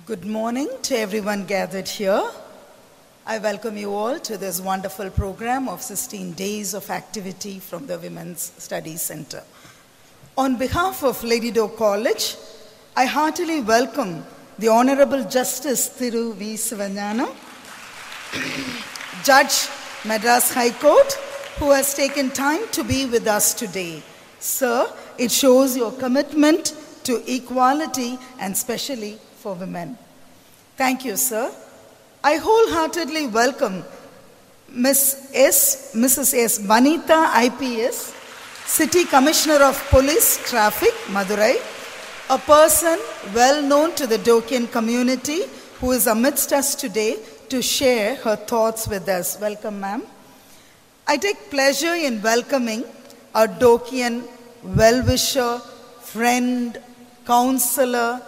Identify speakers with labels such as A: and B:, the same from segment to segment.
A: Good morning to everyone gathered here. I welcome you all to this wonderful program of 16 days of activity from the Women's Studies Center. On behalf of Lady Doe College, I heartily welcome the Honorable Justice Thiru V. Sivanyanam, Judge, Madras High Court, who has taken time to be with us today. Sir, it shows your commitment to equality and especially for women. Thank you, sir. I wholeheartedly welcome Mrs. S. Vanitha IPS, City Commissioner of Police Traffic, Madurai, a person well known to the Dokian community who is amidst us today to share her thoughts with us. Welcome, ma'am. I take pleasure in welcoming our Dokian well-wisher, friend, counselor,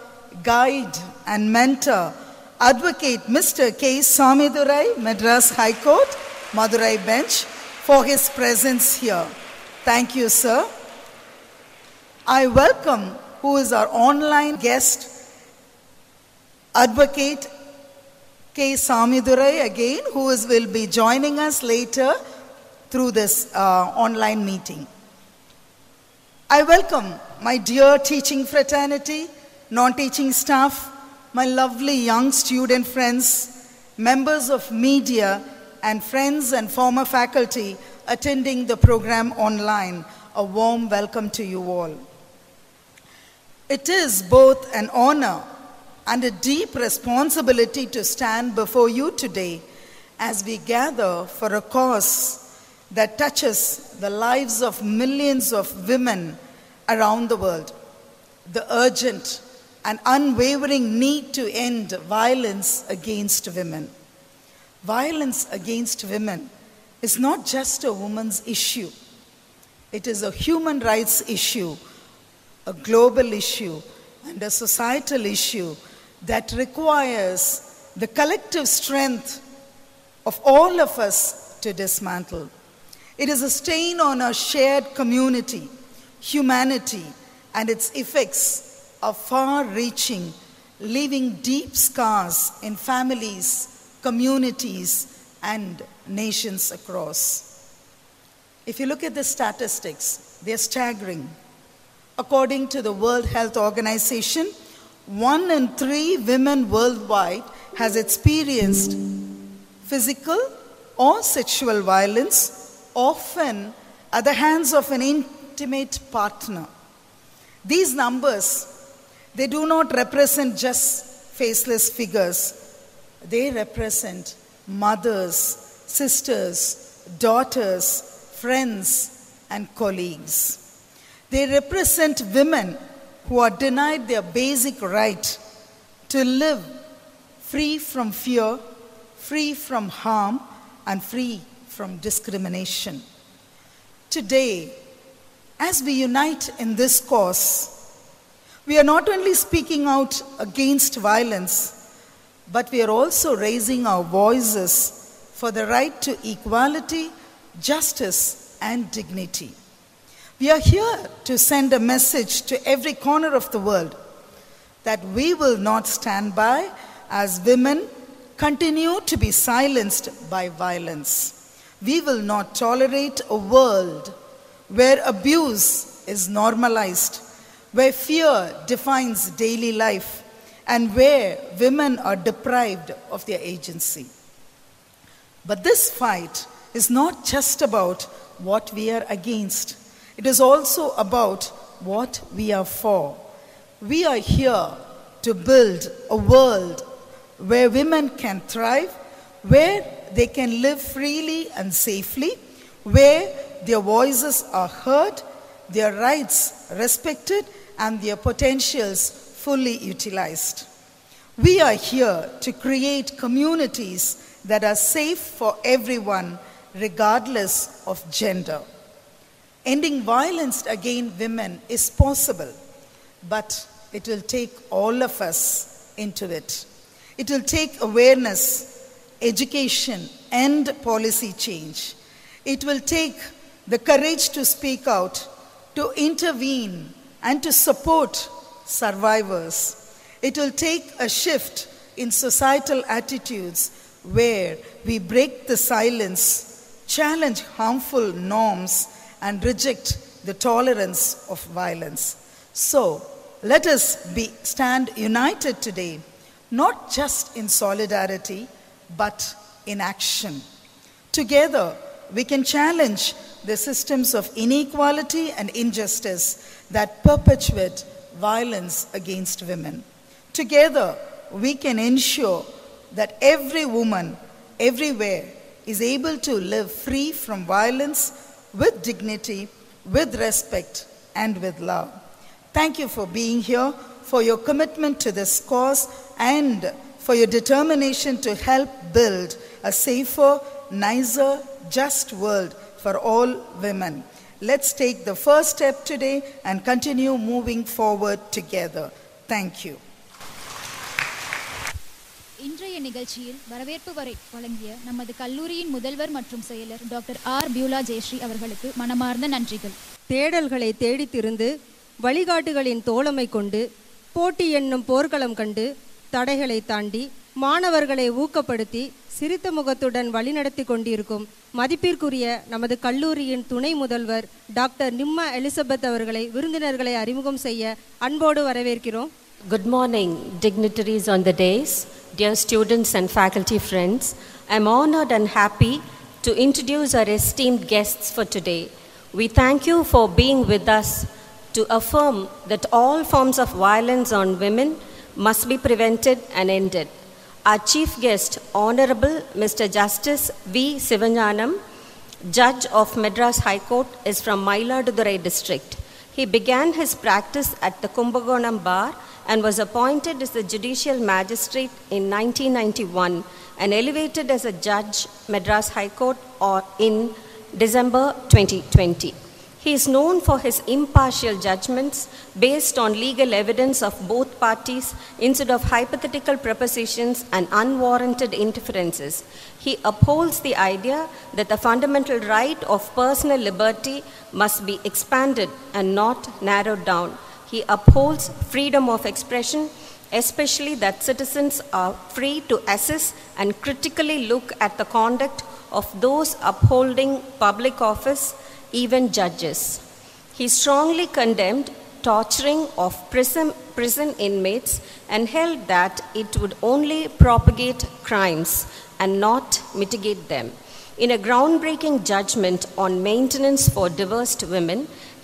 A: guide and mentor, Advocate Mr. K. Samidurai, Madras High Court, Madurai Bench, for his presence here. Thank you, sir. I welcome who is our online guest, Advocate K. Samidurai again, will be joining us later through this online meeting. I welcome my dear teaching fraternity, non-teaching staff, my lovely young student friends, members of media, and friends and former faculty attending the program online. A warm welcome to you all. It is both an honor and a deep responsibility to stand before you today as we gather for a cause that touches the lives of millions of women around the world. The urgent and unwavering need to end violence against women. Violence against women is not just a woman's issue. It is a human rights issue, a global issue, and a societal issue that requires the collective strength of all of us to dismantle. It is a stain on our shared community, humanity, and its effects are far-reaching, leaving deep scars in families, communities, and nations across. If you look at the statistics, they're staggering. According to the World Health Organization, 1 in 3 women worldwide has experienced physical or sexual violence, often at the hands of an intimate partner. These numbers, they do not represent just faceless figures. They represent mothers, sisters, daughters, friends, and colleagues. They represent women who are denied their basic right to live free from fear, free from harm, and free from discrimination. Today, as we unite in this cause, we are not only speaking out against violence, but we are also raising our voices for the right to equality, justice, and dignity. We are here to send a message to every corner of the world that we will not stand by as women continue to be silenced by violence. We will not tolerate a world where abuse is normalized, where fear defines daily life, and where women are deprived of their agency. But this fight is not just about what we are against. It is also about what we are for. We are here to build a world where women can thrive, where they can live freely and safely, where their voices are heard, their rights respected, and their potentials fully utilized. We are here to create communities that are safe for everyone, regardless of gender. Ending violence against women is possible, but it will take all of us into it. It will take awareness, education, and policy change. It will take the courage to speak out, to intervene, and to support survivors. It will take a shift in societal attitudes where we break the silence, challenge harmful norms, and reject the tolerance of violence. So, let us stand united today, not just in solidarity, but in action. Together, we can challenge the systems of inequality and injustice that perpetuate violence against women. Together, we can ensure that every woman, everywhere, is able to live free from violence with dignity, with respect, and with love. Thank you for being here, for your commitment to this cause, and for your determination to help build a safer, nicer, just world for all women. Let's take the first step today and continue moving forward together. Thank you.
B: இன்றைய நிகழ்ச்சியில் வரவேற்பு வழங்கிய நமது கல்லூரியின் முதல்வர் மற்றும் செயலர் doctor R Beulah Jayashree அவர்களுக்கு மனமார்ந்த நன்றிகள்.
C: தேடல்களை தேடித்திருந்து வழிகாட்டுகளின் தோழமை கொண்டு போட்டி என்னும் போர்க்களம் கண்டு தடைகளை தாண்டி மாணவர்களை ஊக்கப்படுத்தி சிரித்த முகத்துடன் வழிநடத்தி கொண்டிருக்கும் மதிப்பிற்குரிய நமது கல்லூரியின் துணை முதல்வர் டாக்டர் நிம்மா எலிசபெத் அவர்களை விருந்தினர்களை அறிமுகம் செய்ய அன்போடு வரவேற்கிறோம்.
D: Good morning, dignitaries on the dais, dear students and faculty friends. I am honored and happy to introduce our esteemed guests for today. We thank you for being with us to affirm that all forms of violence on women must be prevented and ended. Our chief guest, Honorable Mr. Justice V. Sivanyanam, Judge of Madras High Court, is from Mayiladuthurai district. He began his practice at the Kumbakonam Bar and was appointed as the Judicial Magistrate in 1991 and elevated as a Judge, Madras High Court, in December 2020. He is known for his impartial judgments based on legal evidence of both parties instead of hypothetical propositions and unwarranted inferences. He upholds the idea that the fundamental right of personal liberty must be expanded and not narrowed down. He upholds freedom of expression, especially that citizens are free to assess and critically look at the conduct of those upholding public office, even judges. He strongly condemned torturing of prison inmates and held that it would only propagate crimes and not mitigate them. In a groundbreaking judgment on maintenance for divorced women,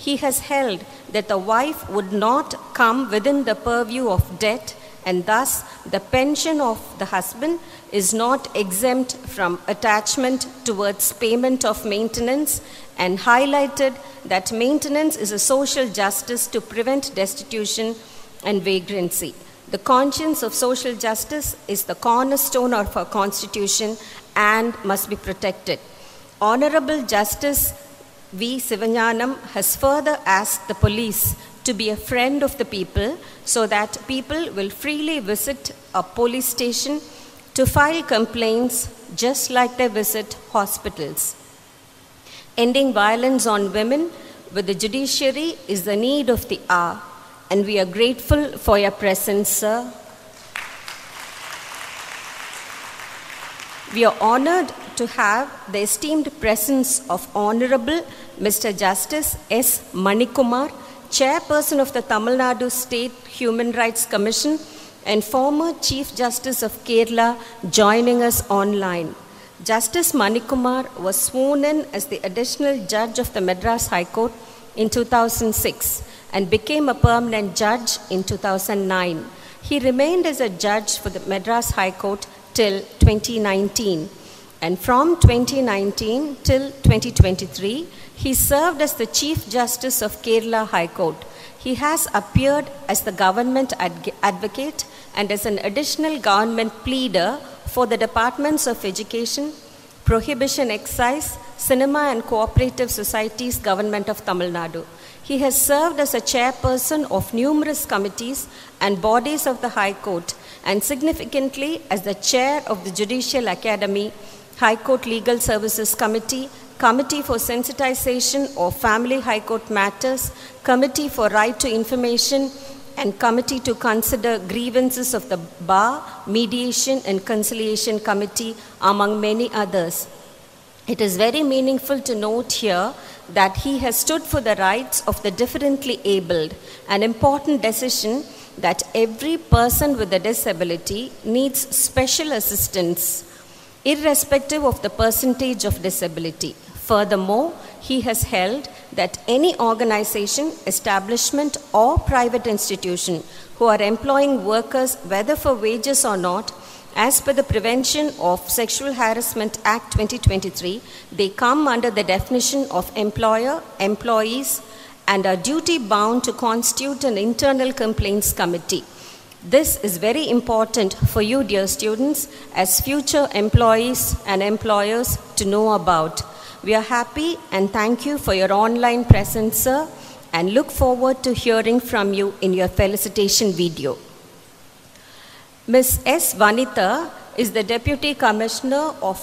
D: he has held that the wife would not come within the purview of debt, and thus the pension of the husband is not exempt from attachment towards payment of maintenance, and highlighted that maintenance is a social justice to prevent destitution and vagrancy. The conscience of social justice is the cornerstone of our Constitution and must be protected. Honorable Justice V. Sivanyanam has further asked the police to be a friend of the people so that people will freely visit a police station to file complaints just like they visit hospitals. Ending violence on women with the judiciary is the need of the hour, and we are grateful for your presence, sir. We are honored to have the esteemed presence of Honorable Mr. Justice S. Manikumar, Chairperson of the Tamil Nadu State Human Rights Commission and former Chief Justice of Kerala, joining us online. Justice Manikumar was sworn in as the additional judge of the Madras High Court in 2006 and became a permanent judge in 2009. He remained as a judge for the Madras High Court till 2019, and from 2019 till 2023, he served as the Chief Justice of Kerala High Court. He has appeared as the government advocate and as an additional government pleader for the Departments of Education, Prohibition Excise, Cinema and Cooperative Societies, Government of Tamil Nadu. He has served as a chairperson of numerous committees and bodies of the High Court, and significantly as the chair of the Judicial Academy, High Court Legal Services Committee, Committee for Sensitization of Family High Court Matters, Committee for Right to Information, and Committee to consider grievances of the Bar, Mediation and Conciliation Committee, among many others. It is very meaningful to note here that he has stood for the rights of the differently abled, an important decision that every person with a disability needs special assistance, irrespective of the percentage of disability. Furthermore, he has held that any organization, establishment, or private institution who are employing workers, whether for wages or not, as per the Prevention of Sexual Harassment Act 2023, they come under the definition of employer, employees, and are duty bound to constitute an internal complaints committee. This is very important for you, dear students, as future employees and employers to know about. We are happy and thank you for your online presence, sir, and look forward to hearing from you in your felicitation video. Ms. S. Vanitha is the Deputy Commissioner of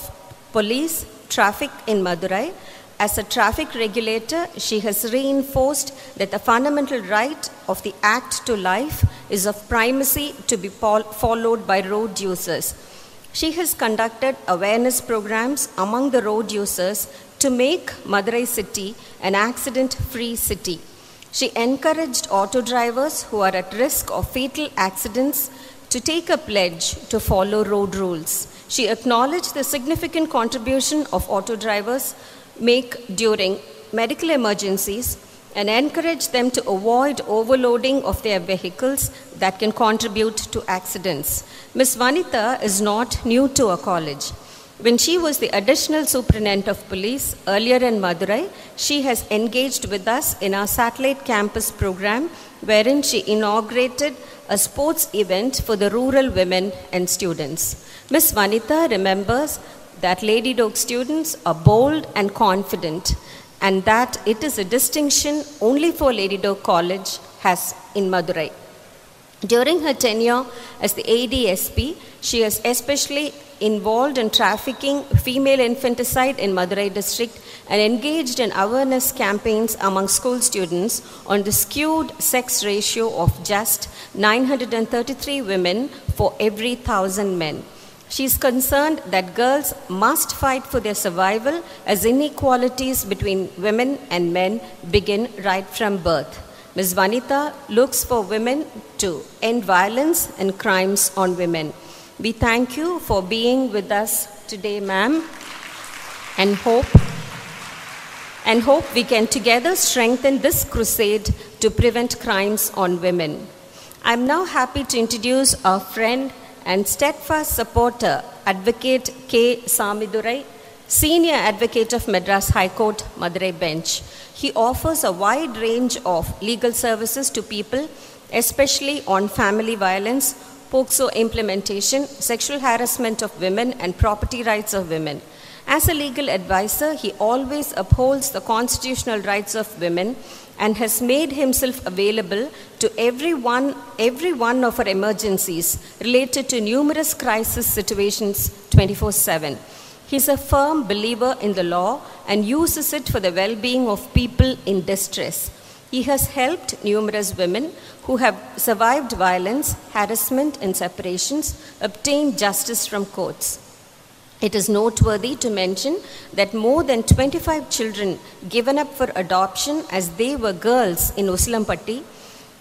D: Police Traffic in Madurai. As a traffic regulator, she has reinforced that the fundamental right of the Act to Life is of primacy to be followed by road users. She has conducted awareness programs among the road users to make Madurai city an accident-free city. She encouraged auto drivers who are at risk of fatal accidents to take a pledge to follow road rules. She acknowledged the significant contribution of auto drivers make during medical emergencies and encouraged them to avoid overloading of their vehicles that can contribute to accidents. Ms. Vanitha is not new to our college. When she was the additional superintendent of police earlier in Madurai, she has engaged with us in our satellite campus program, wherein she inaugurated a sports event for the rural women and students. Ms. Vanitha remembers that Lady Doak students are bold and confident, and that it is a distinction only for Lady Doak College has in Madurai. During her tenure as the ADSP, she is especially involved in trafficking female infanticide in Madurai district and engaged in awareness campaigns among school students on the skewed sex ratio of just 933 women for every 1,000 men. She is concerned that girls must fight for their survival as inequalities between women and men begin right from birth. Ms. Vanitha looks for women to end violence and crimes on women. We thank you for being with us today, ma'am, and hope we can together strengthen this crusade to prevent crimes on women. I'm now happy to introduce our friend and steadfast supporter, Advocate K. Samidurai, Senior Advocate of Madras High Court, Madurai Bench. He offers a wide range of legal services to people, especially on family violence, POCSO implementation, sexual harassment of women, and property rights of women. As a legal advisor, he always upholds the constitutional rights of women and has made himself available to every one of our emergencies related to numerous crisis situations 24/7. He is a firm believer in the law and uses it for the well-being of people in distress. He has helped numerous women who have survived violence, harassment, and separations obtain justice from courts. It is noteworthy to mention that more than 25 children given up for adoption as they were girls in Usilampatti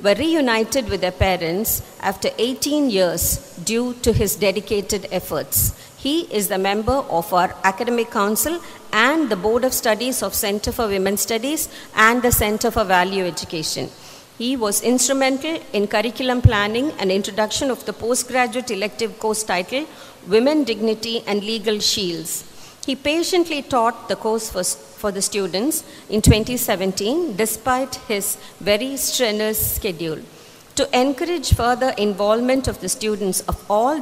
D: were reunited with their parents after 18 years due to his dedicated efforts. He is the member of our Academic Council and the Board of Studies of Center for Women's Studies and the Center for Value Education. He was instrumental in curriculum planning and introduction of the postgraduate elective course titled Women, Dignity and Legal Shields. He patiently taught the course for the students in 2017 despite his very strenuous schedule. To encourage further involvement of the students of all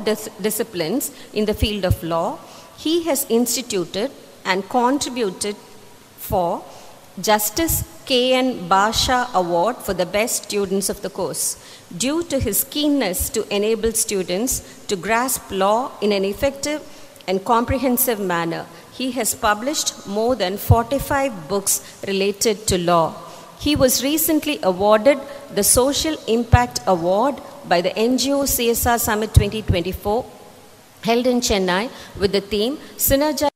D: disciplines in the field of law, he has instituted and contributed for Justice K.N. Basha Award for the best students of the course. Due to his keenness to enable students to grasp law in an effective and comprehensive manner, he has published more than 45 books related to law. He was recently awarded the Social Impact Award by the NGO CSR Summit 2024 held in Chennai with the theme Synergize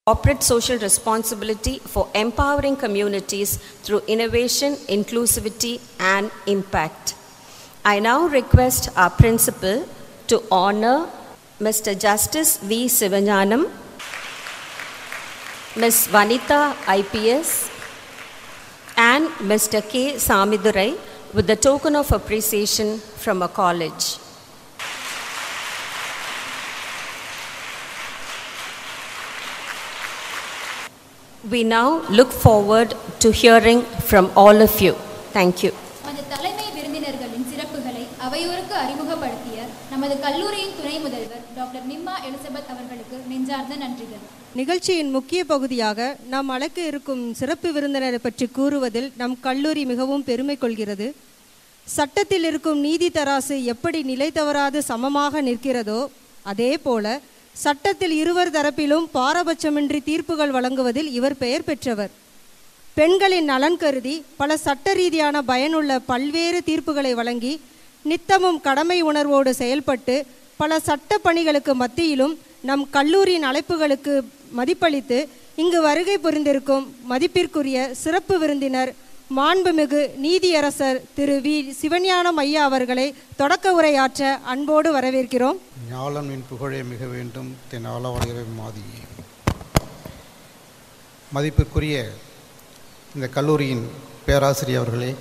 D: Corporate Social Responsibility for Empowering Communities Through Innovation, Inclusivity and Impact. I now request our principal to honor Mr. Justice V. Sivanyanam, Ms. Vanitha IPS, and Mr. K. Samidurai with the token of appreciation from a college. We now look forward to hearing from all of you. Thank you.
B: அந்த தலைமை விருந்தினர்களின் சிறப்புகளை அவையோருக்கு அறிமுகப்படுத்திய நமது கல்லூரியின் துணை முதல்வர் doctor நிம்மா Elizabeth அவர்களுக்கு நெஞ்சார்ந்த நன்றிகள்.
C: நிகழ்ச்சியின் முக்கிய பகுதியாக நாம் அழைக்க இருக்கும் சிறப்பு விருந்தினரை பற்றி கூறுவதில் நம் கல்லூரி மிகவும் பெருமை கொள்கிறது. சட்டத்தில் இருக்கும் நீதி தராசு எப்படி நிலை தவறாது சமமாக நிற்கிறதோ அதே போல சட்டத்தில் இருவர் தரப்பிலும் பாரபட்சமின்றி தீர்ப்புகள் வழங்குவதில் இவர் பெயர் பெற்றவர். பெண்களின் நலன் கருதி பல சட்ட ரீதியான பயனுள்ள பல்வேறு தீர்ப்புகளை வழங்கி நித்தமும் கடமை உணர்வோடு செயல்பட்டு பல சட்ட பணிகளுக்கு மத்தியிலும் நம் கல்லூரியின் அழைப்புகளுக்கு மதிப்பளித்து இங்கு வருகை புரிந்திருக்கும் மதிப்பிற்குரிய சிறப்பு விருந்தினர் மாண்புமிகு நீதியரசர் திரு வி. சிவஞானம் ஐயா அவர்களை தொடக்க உரையாற்ற அன்போடு வரவேற்கிறோம்.
E: ஞாலமின் புகழே மிக வேண்டும் தென்னால வளையவே மாதியே. மதிப்பிற்குரிய இந்த கல்லூரியின் பேராசிரியர் அவர்களே,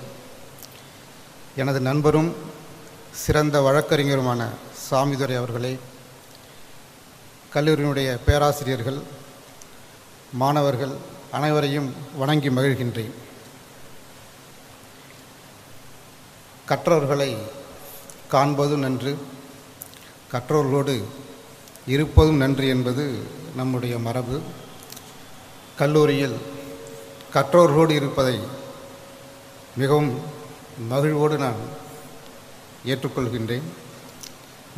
E: எனது நண்பரும் சிறந்த வழக்கறிஞருமான சாமிதுரை அவர்களே, கல்லூரியினுடைய பேராசிரியர்கள், மாணவர்கள் அனைவரையும் வணங்கி மகிழ்கின்றேன். கற்றவர்களை காண்பதும் நன்று, கற்றவர்களோடு இருப்பதும் நன்று என்பது நம்முடைய மரபு. கல்லூரியில் கற்றவர்களோடு இருப்பதை மிகவும் மகிழ்வோடு நான் ஏற்றுக்கொள்கின்றேன்.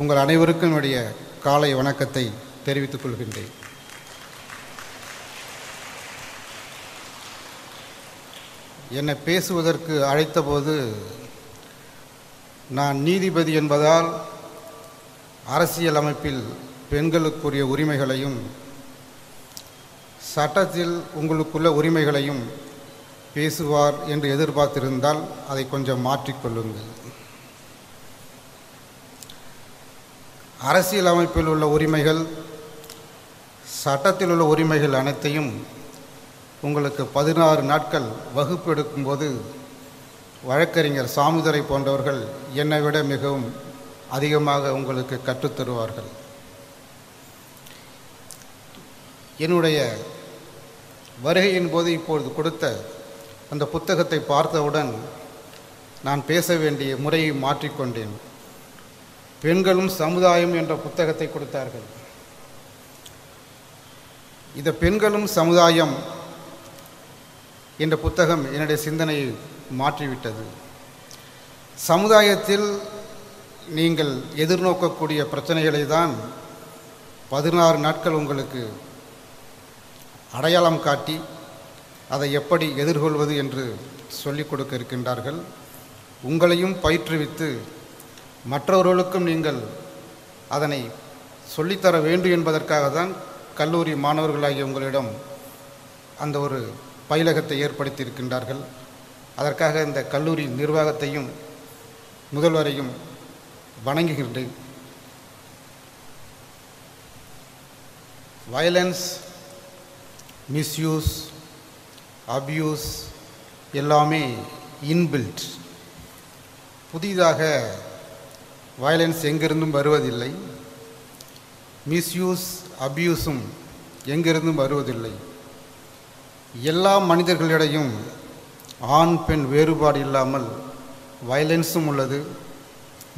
E: உங்கள் அனைவருக்கும் என்னுடைய காலை வணக்கத்தை தெரிவித்துக் கொள்கின்றேன். என்னை பேசுவதற்கு அழைத்தபோது நான் நீதிபதி என்பதால் அரசியல் அமைப்பில் பெண்களுக்குரிய உரிமைகளையும் சட்டத்தில் உங்களுக்குள்ள உரிமைகளையும் பேசுவார் என்று எதிர்பார்த்திருந்தால் அதை கொஞ்சம் மாற்றிக்கொள்ளுங்கள். அரசியல் அமைப்பில் உள்ள உரிமைகள், சட்டத்தில் உள்ள உரிமைகள் அனைத்தையும் உங்களுக்கு 16 நாட்கள் வகுப்பு எடுக்கும்போது வழக்கறிஞர் சாமிதுரை போன்றவர்கள் என்னை விட மிகவும் அதிகமாக உங்களுக்கு கற்றுத்தருவார்கள். என்னுடைய வருகையின் போது இப்பொழுது கொடுத்த அந்த புத்தகத்தை பார்த்தவுடன் நான் பேச வேண்டிய முறையை மாற்றிக்கொண்டேன். பெண்களும் சமுதாயம் என்ற புத்தகத்தை கொடுத்தார்கள். இந்த பெண்களும் சமுதாயம் என்ற புத்தகம் என்னுடைய சிந்தனையை மாற்றிவிட்டது. சமுதாயத்தில் நீங்கள் எதிர்நோக்கக்கூடிய பிரச்சனைகளை தான் 16 நாட்கள் உங்களுக்கு அடையாளம் காட்டி அதை எப்படி எதிர்கொள்வது என்று சொல்லிக் கொடுக்க இருக்கின்றார்கள். உங்களையும் பயிற்றுவித்து மற்றவர்களுக்கும் நீங்கள் அதனை சொல்லித்தர வேண்டும் என்பதற்காக தான் கல்லூரி மாணவர்களாகிய உங்களிடம் அந்த ஒரு பயிலகத்தை ஏற்படுத்தி இருக்கின்றார்கள். அதற்காக இந்த கல்லூரி நிர்வாகத்தையும் முதல்வரையும் வணங்குகின்றேன். வயலன்ஸ், மிஸ்யூஸ், அபியூஸ் எல்லாமே இன்பில்ட். புதிதாக வயலன்ஸ் எங்கிருந்தும் வருவதில்லை, மிஸ்யூஸ் அபியூஸும் எங்கிருந்தும் வருவதில்லை. எல்லா மனிதர்களிடையும் ஆண் பெண் வேறுபாடு இல்லாமல் வயலன்ஸும் உள்ளது,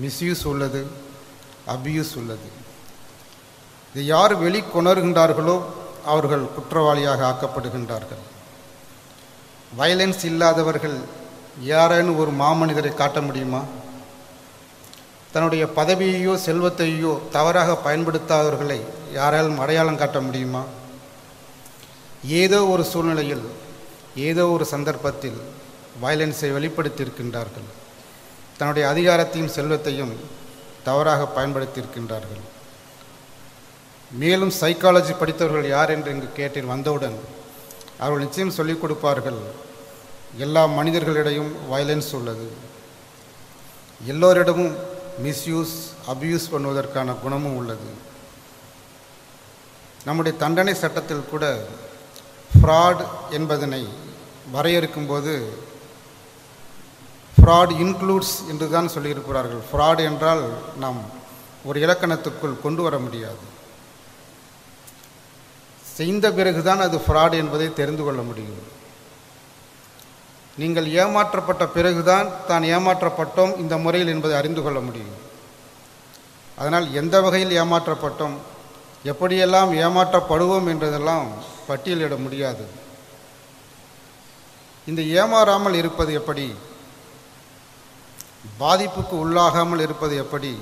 E: மிஸ்யூஸ் உள்ளது, அபியூஸ் உள்ளது. இது யார் வெளிக்கொணர்கின்றார்களோ அவர்கள் குற்றவாளியாக ஆக்கப்படுகின்றார்கள். வயலன்ஸ் இல்லாதவர்கள் யாரேனும் ஒரு மாமனிதரை காட்ட முடியுமா? தன்னுடைய பதவியையோ செல்வத்தையோ தவறாக பயன்படுத்தாதவர்களை யாராலும் அடையாளம் காட்ட முடியுமா? ஏதோ ஒரு சூழ்நிலையில், ஏதோ ஒரு சந்தர்ப்பத்தில் வயலன்ஸை வெளிப்படுத்தியிருக்கின்றார்கள். தன்னுடைய அதிகாரத்தையும் செல்வத்தையும் தவறாக பயன்படுத்தியிருக்கின்றார்கள். மேலும் சைக்காலஜி படித்தவர்கள் யார் என்று இங்கு கேட்டேன். வந்தவுடன் அவர்கள் நிச்சயம் சொல்லிக் கொடுப்பார்கள், எல்லா மனிதர்களிடையும் வயலன்ஸ் உள்ளது, எல்லோரிடமும் மிஸ்யூஸ் அபியூஸ் பண்ணுவதற்கான குணமும் உள்ளது. நம்முடைய தண்டனை சட்டத்தில் கூட ஃப்ராட் என்பதனை வரையறுக்கும் போது ஃப்ராட் இன்க்ளூட்ஸ் என்று தான் சொல்லியிருக்கிறார்கள். ஃப்ராட் என்றால் நாம் ஒரு இலக்கணத்துக்குள் கொண்டு வர முடியாது. செய்த பிறகுதான் அது ஃப்ராட் என்பதை தெரிந்து கொள்ள முடியும். நீங்கள் ஏமாற்றப்பட்ட பிறகுதான் தான் ஏமாற்றப்பட்டோம் இந்த முறையில் என்பதை அறிந்து கொள்ள முடியும். அதனால் எந்த வகையில் ஏமாற்றப்பட்டோம், எப்படியெல்லாம் ஏமாற்றப்படுவோம் என்றதெல்லாம் பட்டியலிட முடியாது. இந்த ஏமாறாமல் இருப்பது எப்படி, பாதிப்புக்கு உள்ளாகாமல் இருப்பது எப்படி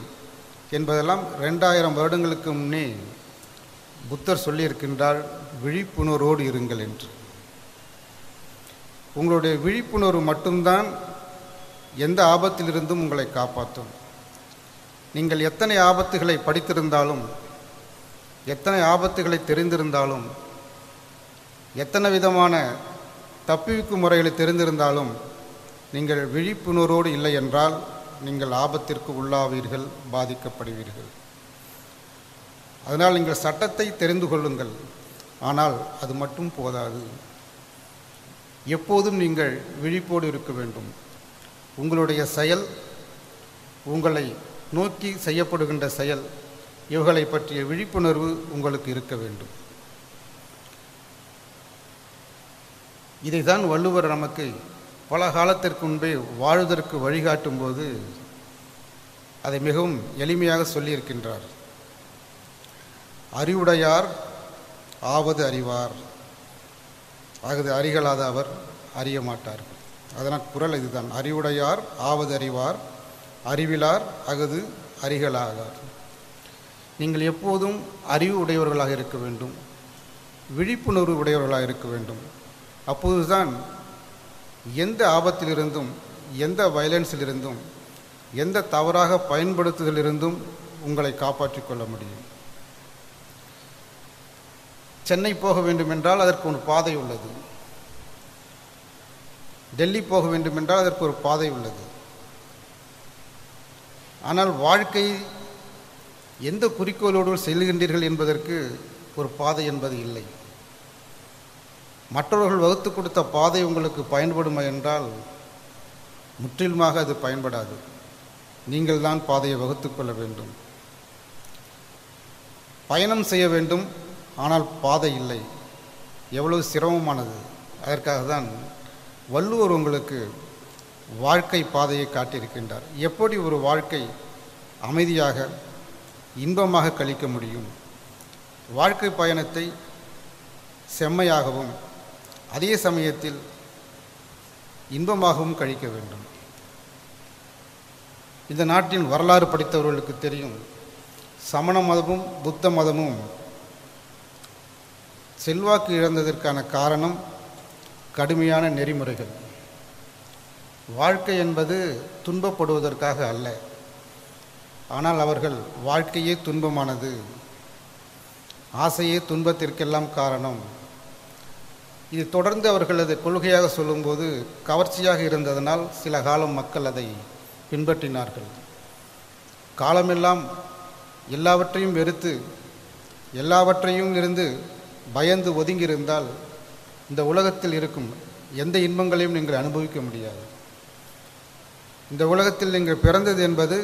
E: என்பதெல்லாம் 2000 வருடங்களுக்கு முன்னே புத்தர் சொல்லியிருக்கின்றார், விழிப்புணர்வோடு இருங்கள் என்று. உங்களுடைய விழிப்புணர்வு மட்டும்தான் எந்த ஆபத்திலிருந்தும் உங்களை காப்பாற்றும். நீங்கள் எத்தனை ஆபத்துகளை படித்திருந்தாலும், எத்தனை ஆபத்துகளை தெரிந்திருந்தாலும், எத்தனை விதமான தப்பிக்கும் முறைகளை தெரிந்திருந்தாலும், நீங்கள் விழிப்புணர்வோடு இல்லை என்றால் நீங்கள் ஆபத்திற்கு உள்ளாவீர்கள், பாதிக்கப்படுவீர்கள். அதனால் நீங்கள் சட்டத்தை தெரிந்து கொள்ளுங்கள், ஆனால் அது மட்டும் போதாது. எப்போதும் நீங்கள் விழிப்போடு இருக்க வேண்டும். உங்களுடைய செயல், உங்களை நோக்கி செய்யப்படுகின்ற செயல், இவைகளை பற்றிய விழிப்புணர்வு உங்களுக்கு இருக்க வேண்டும். இதைதான் வள்ளுவர் நமக்கு பல காலத்திற்கு முன்பே வாழ்வதற்கு வழிகாட்டும் போது அதை மிகவும் எளிமையாக சொல்லியிருக்கின்றார். அறிவுடையார் ஆவது அறிவார், ஆகுது அறிகளாத அவர் அறிய மாட்டார்கள். அதனால் குறள் இதுதான், அறிவுடையார் ஆவது அறிவார், அறிவிலார் அகுது அறிகளாகார். நீங்கள் எப்போதும் அறிவு உடையவர்களாக இருக்க வேண்டும், விழிப்புணர்வு உடையவர்களாக இருக்க வேண்டும். அப்போதுதான் எந்த ஆபத்திலிருந்தும், எந்த வயலன்ஸிலிருந்தும், எந்த தவறாக பயன்படுத்துதலிருந்தும் உங்களை காப்பாற்றிக் கொள்ள முடியும். சென்னை போக வேண்டுமென்றால் அதற்கு ஒரு பாதை உள்ளது, டெல்லி போக வேண்டுமென்றால் அதற்கு ஒரு பாதை உள்ளது. ஆனால் வாழ்க்கை எந்த குறிக்கோளோடு செல்கின்றீர்கள் என்பதற்கு ஒரு பாதை என்பது இல்லை. மற்றவர்கள் வகுத்து கொடுத்த பாதை உங்களுக்கு பயன்படுமா என்றால் முற்றிலுமாக அது பயன்படாது. நீங்கள் தான் பாதையை வகுத்து கொள்ள வேண்டும். பயணம் செய்ய வேண்டும், ஆனால் பாதை இல்லை, எவ்வளவு சிரமமானது. அதற்காக தான் வள்ளுவர் உங்களுக்கு வாழ்க்கை பாதையை காட்டியிருக்கின்றார். எப்படி ஒரு வாழ்க்கை அமைதியாக இன்பமாக கழிக்க முடியும், வாழ்க்கை பயணத்தை செம்மையாகவும் அதே சமயத்தில் இன்பமாகவும் கழிக்க வேண்டும். இந்த நாட்டின் வரலாறு படித்தவர்களுக்கு தெரியும், சமண மதமும் புத்த மதமும் செல்வாக்கு இழந்ததற்கான காரணம் கடுமையான நெறிமுறைகள். வாழ்க்கை என்பது துன்பப்படுவதற்காக அல்ல, ஆனால் அவர்கள் வாழ்க்கையே துன்பமானது, ஆசையே துன்பத்திற்கெல்லாம் காரணம். இது தொடர்ந்து அவர்கள் அதை கொள்கையாக சொல்லும்போது கவர்ச்சியாக இருந்ததனால் சில காலம் மக்கள் அதை பின்பற்றினார்கள். காலமெல்லாம் எல்லாவற்றையும் வெறுத்து எல்லாவற்றையும் இருந்து பயந்து ஒதுங்கியிருந்தால் இந்த உலகத்தில் இருக்கும் எந்த இன்பங்களையும் நீங்கள் அனுபவிக்க முடியாது. இந்த உலகத்தில் நீங்கள் பிறந்தது என்பது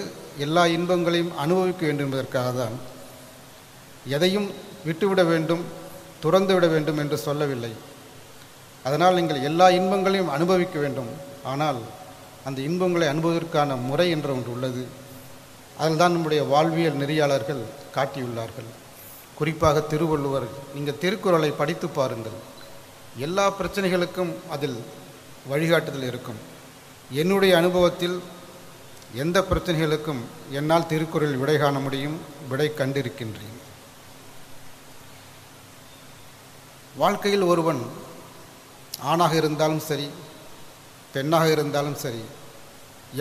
E: எல்லா இன்பங்களையும் அனுபவிக்க வேண்டும் என்பதற்காக தான். எதையும் விட்டுவிட வேண்டும், துறந்து விட வேண்டும் என்று சொல்லவில்லை. அதனால் நீங்கள் எல்லா இன்பங்களையும் அனுபவிக்க வேண்டும், ஆனால் அந்த இன்பங்களை அனுபவிப்பதற்கான முறை என்ற ஒன்று உள்ளது. அதில் தான் நம்முடைய வாழ்வியல் நெறியாளர்கள் காட்டியுள்ளார்கள். குறிப்பாக திருவள்ளுவர், நீங்கள் திருக்குறளை படித்து பாருங்கள், எல்லா பிரச்சனைகளுக்கும் அதில் வழிகாட்டுதல் இருக்கும். என்னுடைய அனுபவத்தில் எந்த பிரச்சனைகளுக்கும் என்னால் திருக்குறளில் விடை காண முடியும், விடை கண்டிருக்கின்றேன். வாழ்க்கையில் ஒருவன் ஆணாக இருந்தாலும் சரி, பெண்ணாக இருந்தாலும் சரி,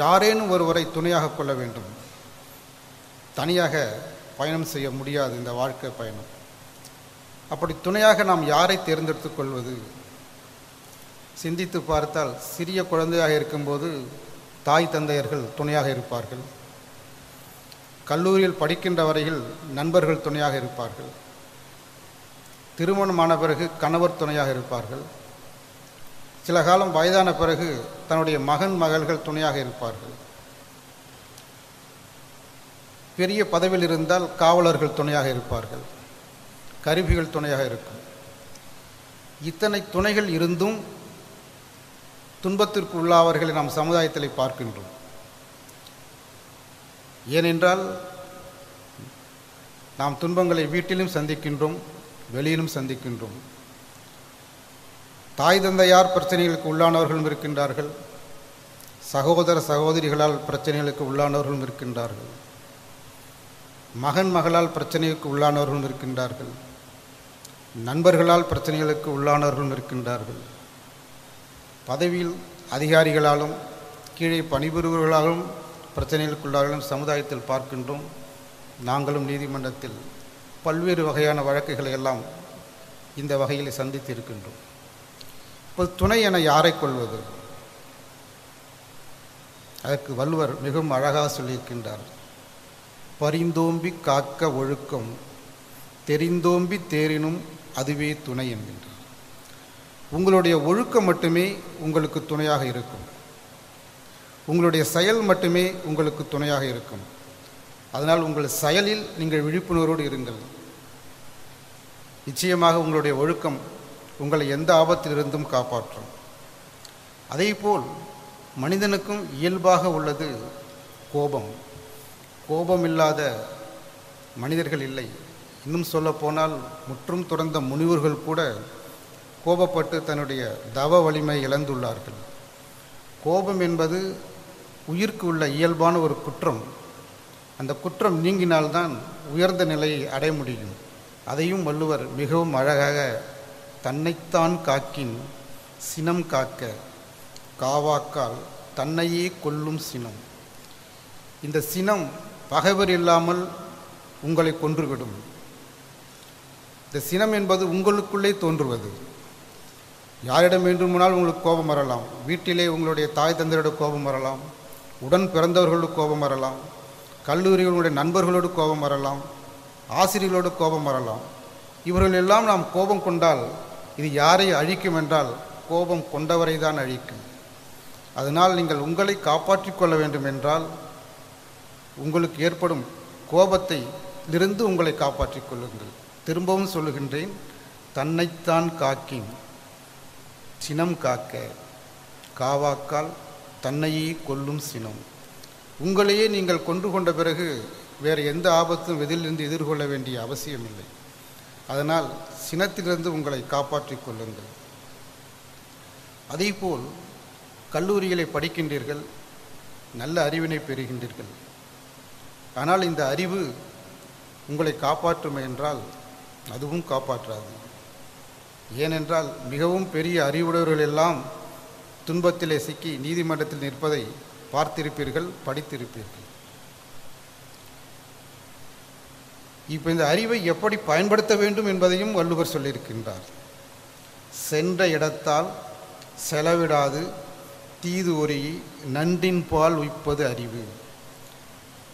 E: யாரேனும் ஒருவரை துணையாக கொள்ள வேண்டும். தனியாக பயணம் செய்ய முடியாது இந்த வாழ்க்கை பயணம். அப்படி துணையாக நாம் யாரை தேர்ந்தெடுத்து கொள்வது? சிந்தித்து பார்த்தால், சிறிய குழந்தையாக இருக்கும்போது தாய் தந்தையர்கள் துணையாக இருப்பார்கள். கல்லூரியில் படிக்கின்ற வரையில் நண்பர்கள் துணையாக இருப்பார்கள். திருமணமான பிறகு கணவர் துணையாக இருப்பார்கள். சில காலம் வயதான பிறகு தன்னுடைய மகன் மகள்கள் துணையாக இருப்பார்கள். பெரிய பதவியில் இருந்தால் காவலர்கள் துணையாக இருப்பார்கள், கருவிகள் துணையாக இருக்கும். இத்தனை துணைகள் இருந்தும் துன்பத்திற்கு உள்ளவர்களை நாம் சமுதாயத்தில் பார்க்கின்றோம். ஏனென்றால் நாம் துன்பங்களை வீட்டிலும் சந்திக்கின்றோம், வெளியிலும் சந்திக்கின்றோம். தாய் தந்தையார் பிரச்சனைகளுக்கு உள்ளானவர்களும் இருக்கின்றார்கள், சகோதர சகோதரிகளால் பிரச்சனைகளுக்கு உள்ளானவர்களும் இருக்கின்றார்கள், மகன் மகளால் பிரச்சனைக்கு உள்ளானவர்களும் இருக்கின்றார்கள், நண்பர்களால் பிரச்சனைகளுக்கு உள்ளானவர்களும் இருக்கின்றார்கள், பதவியில் அதிகாரிகளாலும் கீழே பணிபுரிவர்களாலும் பிரச்சனைகளுக்குள்ளாலும் சமுதாயத்தில் பார்க்கின்றோம். நாங்களும் நீதிமன்றத்தில் பல்வேறு வகையான வழக்குகளை எல்லாம் இந்த வகையில் சந்தித்து இருக்கின்றோம். இப்போ துணை என யாரை கொள்வது? அதற்கு வள்ளுவர் மிகவும் அழகாக சொல்லியிருக்கின்றார். பரிந்தோம்பி காக்க ஒழுக்கம், தெரிந்தோம்பி தேரினும் அதுவே துணை என்கின்றார். உங்களுடைய ஒழுக்கம் மட்டுமே உங்களுக்கு துணையாக இருக்கும். உங்களுடைய செயல் மட்டுமே உங்களுக்கு துணையாக இருக்கும். அதனால் உங்கள் செயலில் நீங்கள் விழிப்புணர்வோடு இருங்கள். நிச்சயமாக உங்களுடைய ஒழுக்கம் உங்களை எந்த ஆபத்திலிருந்தும் காப்பாற்றும். அதேபோல் மனிதனுக்கும் இயல்பாக உள்ளது கோபம். கோபம் இல்லாத மனிதர்கள் இல்லை. இன்னும் சொல்லப்போனால் முற்றும் துறந்த முனிவர்கள் கூட கோபப்பட்டு தன்னுடைய தவ வலிமை இழந்துள்ளார்கள். கோபம் என்பது உயிர்க்கு உள்ள இயல்பான ஒரு குற்றம். அந்த குற்றம் நீங்கினால்தான் உயர்ந்த நிலையை அடைய முடியும். அதையும் வள்ளுவர் மிகவும் அழகாக, தன்னைத்தான் காக்கின் சினம் காக்க காவாக்கால் தன்னையே கொல்லும் சினம். இந்த சினம் பகைவர் இல்லாமல் உங்களை கொன்றுவிடும். இந்த சினம் என்பது உங்களுக்குள்ளே தோன்றுவது. யாரிடம் வேண்டுமானால் உங்களுக்கு கோபம் வரலாம். வீட்டிலே உங்களுடைய தாய் தந்தையோட கோபம் வரலாம், உடன் பிறந்தவர்களோடு கோபம் வரலாம், கல்லூரிகளுடைய நண்பர்களோடு கோபம் வரலாம், ஆசிரியர்களோடு கோபம் வரலாம். இவர்கள் எல்லாம் நாம் கோபம் கொண்டால் இது யாரை அழிக்கும் என்றால் கோபம் கொண்டவரை தான் அழிக்கும். அதனால் நீங்கள் உங்களை காப்பாற்றிக் கொள்ள வேண்டும் என்றால் உங்களுக்கு ஏற்படும் கோபத்தை இருந்து உங்களை காப்பாற்றிக் கொள்ளுங்கள். திரும்பவும் சொல்லுகின்றேன், தன்னைத்தான் காக்கின் சினம் காக்க காவாக்கால் தன்னையே கொல்லும் சினம். உங்களையே நீங்கள் கொன்று கொண்ட பிறகு வேறு எந்த ஆபத்தும் எதிலிருந்து எதிர்கொள்ள வேண்டிய அவசியமில்லை. அதனால் சினத்திலிருந்து உங்களை காப்பாற்றிக் கொள்ளுங்கள். அதேபோல் கல்லூரிகளை படிக்கின்றீர்கள், நல்ல அறிவினை பெறுகின்றீர்கள். ஆனால் இந்த அறிவு உங்களை காப்பாற்றும் என்றால் அதுவும் காப்பாற்றாது. ஏனென்றால் மிகவும் பெரிய அறிவுடையவர்கள் எல்லாம் துன்பத்திலே சிக்கி நீதிமன்றத்தில் நிற்பதை பார்த்திருப்பீர்கள், படித்திருப்பீர்கள். இப்போ இந்த அறிவை எப்படி பயன்படுத்த வேண்டும் என்பதையும் வள்ளுவர் சொல்லியிருக்கின்றார். சென்ற இடத்தால் செலவிடாது தீது ஒரி நன்றின் பால் உய்ப்பது அறிவு.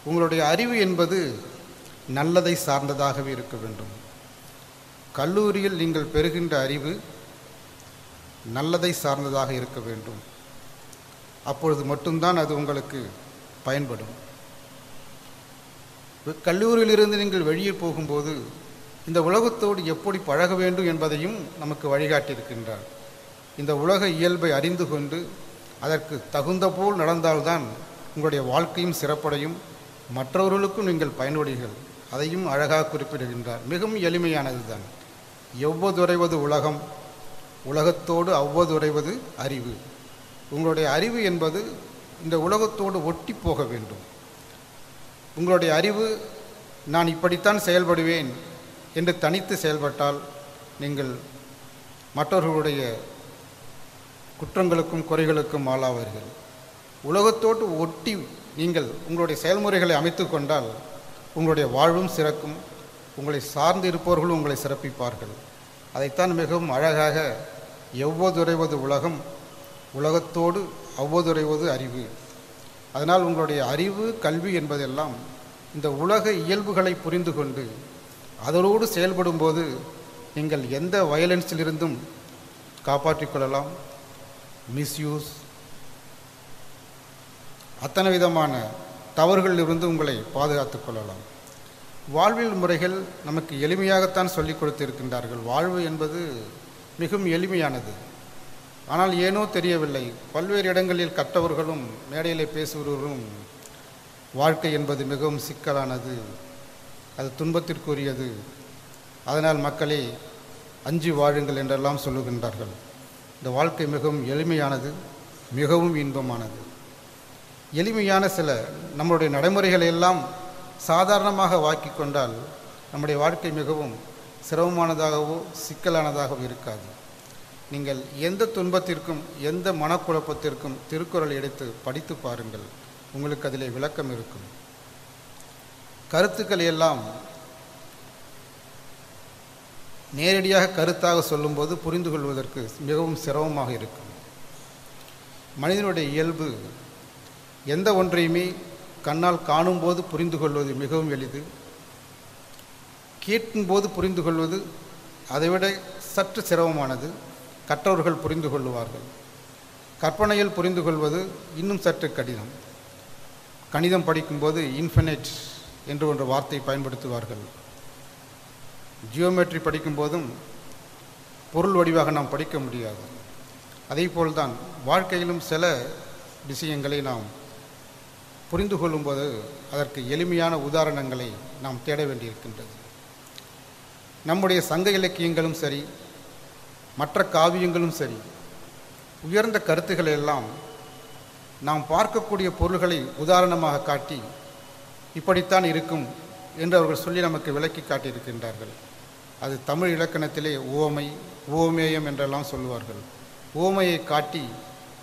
E: உங்களுடைய அறிவு என்பது நல்லதை சார்ந்ததாகவே இருக்க வேண்டும். கல்லூரியில் நீங்கள் பெறுகின்ற அறிவு நல்லதை சார்ந்ததாக இருக்க வேண்டும். அப்பொழுது மட்டும்தான் அது உங்களுக்கு பயன்படும். கல்லூரியிலிருந்து நீங்கள் வெளியே போகும்போது இந்த உலகத்தோடு எப்படி பழக வேண்டும் என்பதையும் நமக்கு வழிகாட்டியிருக்கின்றார். இந்த உலக இயல்பை அறிந்து கொண்டு அதற்கு தகுந்த போல் நடந்தால்தான் உங்களுடைய வாழ்க்கையும் சிறப்படையும், மற்றவர்களுக்கும் நீங்கள் பயனுடைகள். அதையும் அழகாக குறிப்பிடுகின்றார். மிகவும் எளிமையானது தான். எவ்வதுரைவது உலகம், உலகத்தோடு அவ்வதுரைவது அறிவு. உங்களுடைய அறிவு என்பது இந்த உலகத்தோடு ஒட்டி போக வேண்டும். உங்களுடைய அறிவு நான் இப்படித்தான் செயல்படுவேன் என்று தனித்து செயல்பட்டால் நீங்கள் மற்றவர்களுடைய குற்றங்களுக்கும் குறைகளுக்கும் ஆளாவீர்கள். உலகத்தோடு ஒட்டி நீங்கள் உங்களுடைய செயல்முறைகளை அமைத்து கொண்டால் உங்களுடைய வாழ்வும் சிறக்கும், உங்களை சார்ந்து இருப்பவர்களும் உங்களை சிறப்பிப்பார்கள். அதைத்தான் மிகவும் அழகாக எவ்வோதுறைவது உலகம், உலகத்தோடு அவ்வோதுறைவது அறிவு. அதனால் உங்களுடைய அறிவு கல்வி என்பதெல்லாம் இந்த உலக இயல்புகளை புரிந்து கொண்டு அதனோடு செயல்படும்போது நீங்கள் எந்த வயலன்ஸிலிருந்தும் காப்பாற்றிக் கொள்ளலாம். மிஸ்யூஸ், அத்தனை விதமான தவறுகளிலிருந்து உங்களை பாதுகாத்து கொள்ளலாம். வாழ்வியல் முறைகள் நமக்கு எளிமையாகத்தான் சொல்லிக் கொடுத்திருக்கின்றார்கள். வாழ்வு என்பது மிகவும் எளிமையானது. ஆனால் ஏனோ தெரியவில்லை, பல்வேறு இடங்களில் கற்றவர்களும் மேடையில் பேசுபவர்களும் வாழ்க்கை என்பது மிகவும் சிக்கலானது, அது துன்பத்திற்குரியது, அதனால் மக்களே அஞ்சி வாழுங்கள் என்றெல்லாம் சொல்லுகின்றார்கள். இந்த வாழ்க்கை மிகவும் எளிமையானது, மிகவும் இன்பமானது. எளிமையான சில நம்முடைய நடைமுறைகளை எல்லாம் சாதாரணமாக வாக்கி கொண்டால் நம்முடைய வாழ்க்கை மிகவும் சிரமமானதாகவோ சிக்கலானதாகவோ இருக்காது. நீங்கள் எந்த துன்பத்திற்கும் எந்த மனக்குழப்பத்திற்கும் திருக்குறள் எடுத்து படித்து பாருங்கள், உங்களுக்கு அதிலே விளக்கம் இருக்கும். கருத்துக்களை எல்லாம் நேரடியாக கருத்தாக சொல்லும்போது புரிந்து கொள்வதற்கு மிகவும் சிரமமாக இருக்கும். மனிதனுடைய இயல்பு எந்த ஒன்றையுமே கண்ணால் காணும்போது புரிந்து கொள்வது மிகவும் எளிது, கேட்கும்போது புரிந்து கொள்வது அதைவிட சற்று சிரமமானது. கற்றவர்கள் புரிந்து கொள்வார்கள். கற்பனையில் புரிந்து கொள்வது இன்னும் சற்று கடினம். கணிதம் படிக்கும்போது இன்ஃபினைட் என்று ஒரு வார்த்தை பயன்படுத்துவார்கள். ஜியோமெட்ரி படிக்கும்போதும் பொருள் வடிவாக நாம் படிக்க முடியாது. அதே போல்தான் வாழ்க்கையிலும் சில விஷயங்களை நாம் புரிந்து கொள்ளும்போது அதற்கு எளிமையான உதாரணங்களை நாம் தேட வேண்டியிருக்கின்றது. நம்முடைய சங்க இலக்கியங்களும் சரி, மற்ற காவியங்களும் சரி, உயர்ந்த கருத்துக்களை எல்லாம் நாம் பார்க்கக்கூடிய பொருள்களை உதாரணமாக காட்டி இப்படித்தான் இருக்கும் என்று அவர்கள் சொல்லி நமக்கு விளக்கி காட்டியிருக்கின்றார்கள். அது தமிழ் இலக்கணத்திலே உவமை, உவமேயம் என்றெல்லாம் சொல்லுவார்கள். உவமையை காட்டி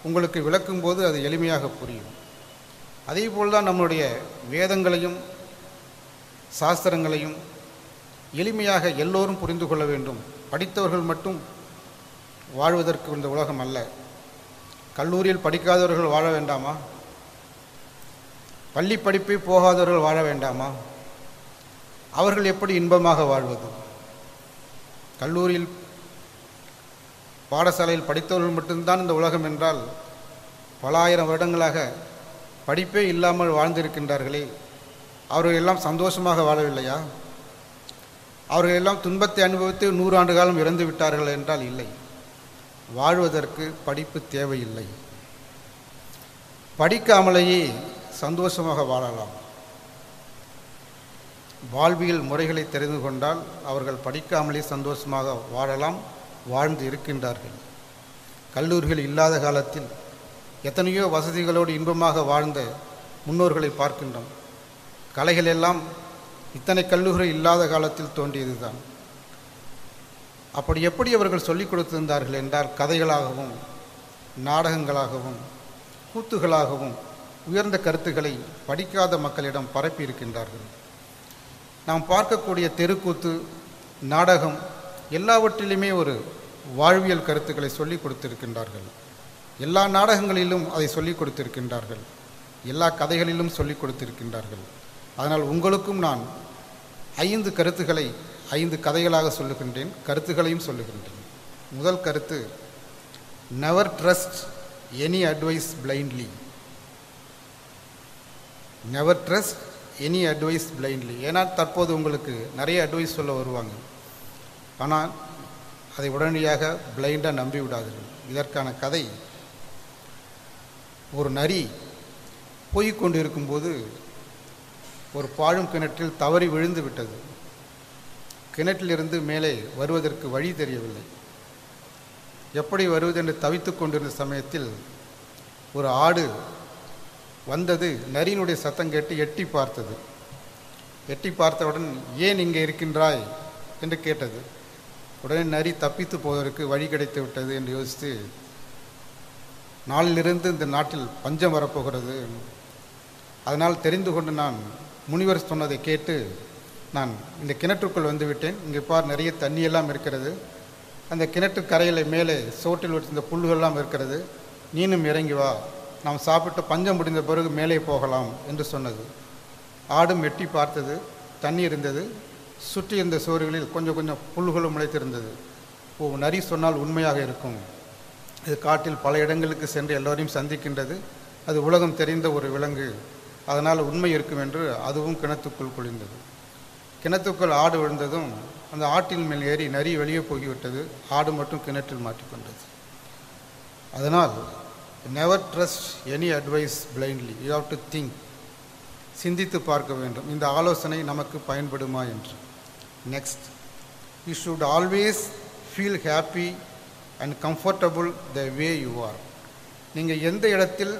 E: உங்களுக்கு விளக்கும்போது அது எளிமையாக புரியும். அதே போல்தான் நம்முடைய வேதங்களையும் சாஸ்திரங்களையும் எளிமையாக எல்லோரும் புரிந்து கொள்ள வேண்டும். படித்தவர்கள் மட்டும் வாழ்வதற்கு இந்த உலகம் அல்ல. கல்லூரியில் படிக்காதவர்கள் வாழ வேண்டாமா? பள்ளி படிப்பை போகாதவர்கள் வாழ வேண்டாமா? அவர்கள் எப்படி இன்பமாக வாழ்வது? கல்லூரியில் பாடசாலையில் படித்தவர்கள் மட்டும்தான் இந்த உலகம் என்றால் பல ஆயிரம் வருடங்களாக படிப்பே இல்லாமல் வாழ்ந்திருக்கின்றார்களே, அவர்கள் எல்லாம் சந்தோஷமாக வாழவில்லையா? அவர்கள் எல்லாம் துன்பத்தை அனுபவித்து 100 ஆண்டு காலம் இறந்து விட்டார்கள் என்றால் இல்லை. வாழ்வதற்கு படிப்பு தேவையில்லை. படிக்காமலேயே சந்தோஷமாக வாழலாம். வாழ்வியல் முறைகளை தெரிந்து கொண்டால் அவர்கள் படிக்காமலே சந்தோஷமாக வாழலாம், வாழ்ந்து இருக்கின்றார்கள். கல்லூரிகள் இல்லாத காலத்தில் எத்தனையோ வசதிகளோடு இன்பமாக வாழ்ந்த முன்னோர்களை பார்க்கின்றோம். கலைகள் எல்லாம் இத்தனை கல்லூரி இல்லாத காலத்தில் தோன்றியது தான். அப்படி எப்படி அவர்கள் சொல்லிக் கொடுத்திருந்தார்கள் என்றால் கதைகளாகவும் நாடகங்களாகவும் கூத்துகளாகவும் உயர்ந்த கருத்துக்களை படிக்காத மக்களிடம் பரப்பி இருக்கின்றார்கள். நாம் பார்க்கக்கூடிய தெருக்கூத்து, நாடகம் எல்லாவற்றிலுமே ஒரு வாழ்வியல் கருத்துக்களை சொல்லிக் கொடுத்திருக்கின்றார்கள். எல்லா நாடகங்களிலும் அதை சொல்லிக் கொடுத்திருக்கின்றார்கள். எல்லா கதைகளிலும் சொல்லிக் கொடுத்திருக்கின்றார்கள். அதனால் உங்களுக்கும் நான் 5 கருத்துக்களை 5 கதைகளாக சொல்லுகின்றேன், கருத்துக்களையும் சொல்லுகின்றேன். முதல் கருத்து, never trust any advice blindly. Never trust any advice blindly. ஏன்னா தற்போது உங்களுக்கு நிறைய அட்வைஸ் சொல்ல வருவாங்க, ஆனால் அதை உடனடியாக பிளைண்டாக நம்பி விடாதீர்கள். இதற்கான கதை, ஒரு நரி போய்கொண்டு இருக்கும்போது ஒரு பாழும் கிணற்றில் தவறி விழுந்து விட்டது. கிணற்றிலிருந்து மேலே வருவதற்கு வழி தெரியவில்லை. எப்படி வருவது என்று தவித்து கொண்டிருந்த சமயத்தில் ஒரு ஆடு வந்தது. நரியினுடைய சத்தம் கேட்டு எட்டி பார்த்தது. எட்டி பார்த்தவுடன் ஏன் இங்கே இருக்கின்றாய் என்று கேட்டது. உடனே நரி தப்பித்து போவதற்கு வழி கிடைத்து விட்டது என்று யோசித்து நாளிலிருந்து இந்த நாட்டில் பஞ்சம் வரப்போகிறது. அதனால் தெரிந்து கொண்டு நான் முனிவர் சொன்னதை கேட்டு நான் இந்த கிணற்றுக்குள் வந்துவிட்டேன். இங்கே பார் நிறைய தண்ணியெல்லாம் இருக்கிறது. அந்த கிணற்று கரையில் மேலே சோட்டில் வச்சிருந்த புல்லுகள்லாம் இருக்கிறது. நீனும் இறங்கி வா, நாம் சாப்பிட்டு பஞ்சம் முடிந்த பிறகு மேலே போகலாம் என்று சொன்னது. ஆடும் எட்டி பார்த்தது. தண்ணி இருந்தது. சுற்றி இருந்த சோறுகளில் கொஞ்சம் கொஞ்சம் புல்லுகளும் முளைத்திருந்தது. நரி சொன்னால் உண்மையாக இருக்கும். இது காட்டில் பல இடங்களுக்கு சென்று எல்லோரையும் சந்திக்கின்றது. அது உலகம் தெரிந்த ஒரு விலங்கு. அதனால் உண்மை இருக்கும் என்று அதுவும் கிணத்துக்குள் குளிர்ந்தது. கிணத்துக்குள் ஆடு விழுந்ததும் அந்த ஆட்டின் மேல் ஏறி நரி வெளியே போய்விட்டது. ஆடு மட்டும் கிணற்றில் மாட்டிக்கொண்டது. அதனால் never trust any advice blindly, you have to think. சிந்தித்து பார்க்க வேண்டும், இந்த ஆலோசனை நமக்கு பயன்படுமா என்று. Next, you should always feel happy and comfortable the way you are. நீங்கள் எந்த இடத்தில்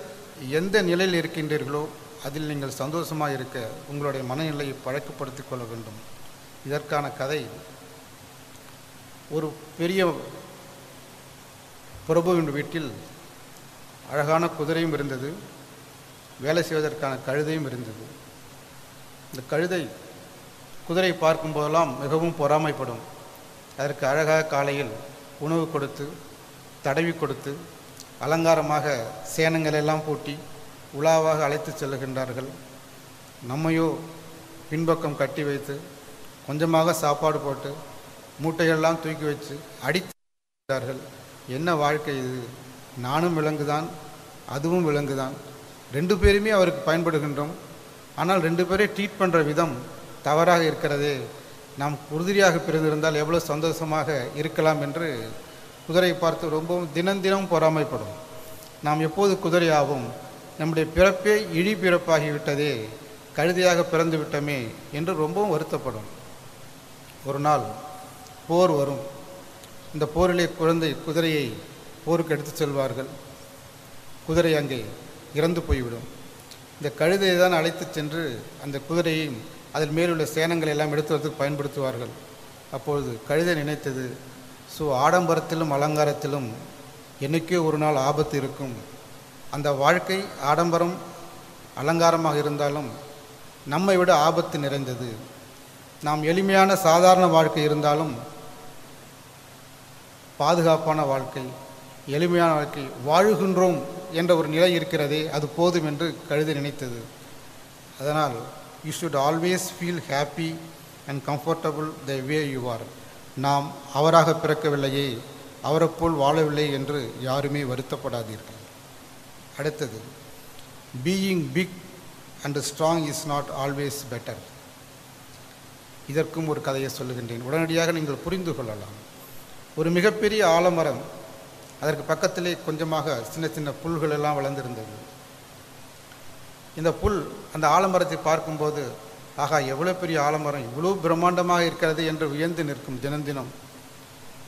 E: எந்த நிலையில் இருக்கின்றீர்களோ அதில் நீங்கள் சந்தோஷமாக இருக்க உங்களுடைய மனநிலையை பழக்கப்படுத்திக் கொள்ள வேண்டும். இதற்கான கதை, ஒரு பெரிய பிரபுவின் வீட்டில் அழகான குதிரையும் இருந்தது, வேலை செய்வதற்கான கழுதையும் இருந்தது. இந்த குதிரை பார்க்கும்போதெல்லாம் மிகவும் பொறாமைப்படும். அதற்கு அழகாக காலையில் உணவு கொடுத்து தடவி கொடுத்து அலங்காரமாக சேனங்களெல்லாம் பூட்டி உலாவாக அழைத்து செல்லுகின்றார்கள். நம்மையோ பின்பக்கம் கட்டி வைத்து கொஞ்சமாக சாப்பாடு போட்டு மூட்டையெல்லாம் தூக்கி வச்சு அடித்தார்கள். என்ன வாழ்க்கை இது! நானும் விலங்குதான், அதுவும் விலங்குதான், ரெண்டு பேருமே அவருக்கு பயன்படுகின்றோம். ஆனால் ரெண்டு பேரை ட்ரீட் பண்ணுற விதம் தவறாக இருக்கிறதே. நாம் உறுதியாக பிறந்திருந்தால் எவ்வளோ சந்தோஷமாக இருக்கலாம் என்று குதிரை பார்த்து ரொம்பவும் தினம் பொறாமைப்படும். நாம் எப்போது குதிரையாகும், நம்முடைய பிறப்பே இழி பிறப்பாகிவிட்டதே, கழுதையாக பிறந்து விட்டோமே என்று ரொம்பவும் வருத்தப்படும். ஒரு நாள் போர் வரும். இந்த போரிலே குதிரையை போருக்கு எடுத்து செல்வார்கள். குதிரை அங்கே இறந்து போய்விடும். இந்த கழுதையை தான் அழைத்து சென்று அந்த குதிரையையும் அதில் மேலுள்ள சேனங்களை எல்லாம் எடுத்துவதற்கு பயன்படுத்துவார்கள். அப்பொழுது கழுதை நினைத்தது, ஆடம்பரத்திலும் அலங்காரத்திலும் என்னைக்கே ஒரு நாள் ஆபத்து இருக்கும். அந்த வாழ்க்கை ஆடம்பரம் அலங்காரமாக இருந்தாலும் நம்மை விட ஆபத்து நிறைந்தது. நாம் எளிமையான சாதாரண வாழ்க்கை இருந்தாலும் பாதுகாப்பான வாழ்க்கை, எளிமையான வாழ்க்கை வாழுகின்றோம் என்ற ஒரு நிலை இருக்கிறதே, அது போதும் என்று கழுதை நினைத்தது. அதனால் you should always feel happy and comfortable the way you are. நாம் அவராக பிறக்கவில்லையே, அவரை போல் வாழவில்லை என்று யாருமே வருத்தப்படாதீர்கள். அடுத்தது, being big and strong is not always better. இதற்கும் ஒரு கதையை சொல்லுகின்றேன், உடனடியாக நீங்கள் புரிந்து கொள்ளலாம். ஒரு மிகப்பெரிய ஆலமரம், அதற்கு பக்கத்திலே கொஞ்சமாக சின்ன சின்ன புல்கள் எல்லாம் வளர்ந்திருந்தது. இந்த புல் அந்த ஆலமரத்தை பார்க்கும்போது, ஆகா எவ்வளோ பெரிய ஆலமரம், இவ்வளோ பிரம்மாண்டமாக இருக்கிறது என்று வியந்து நிற்கும் தினம்.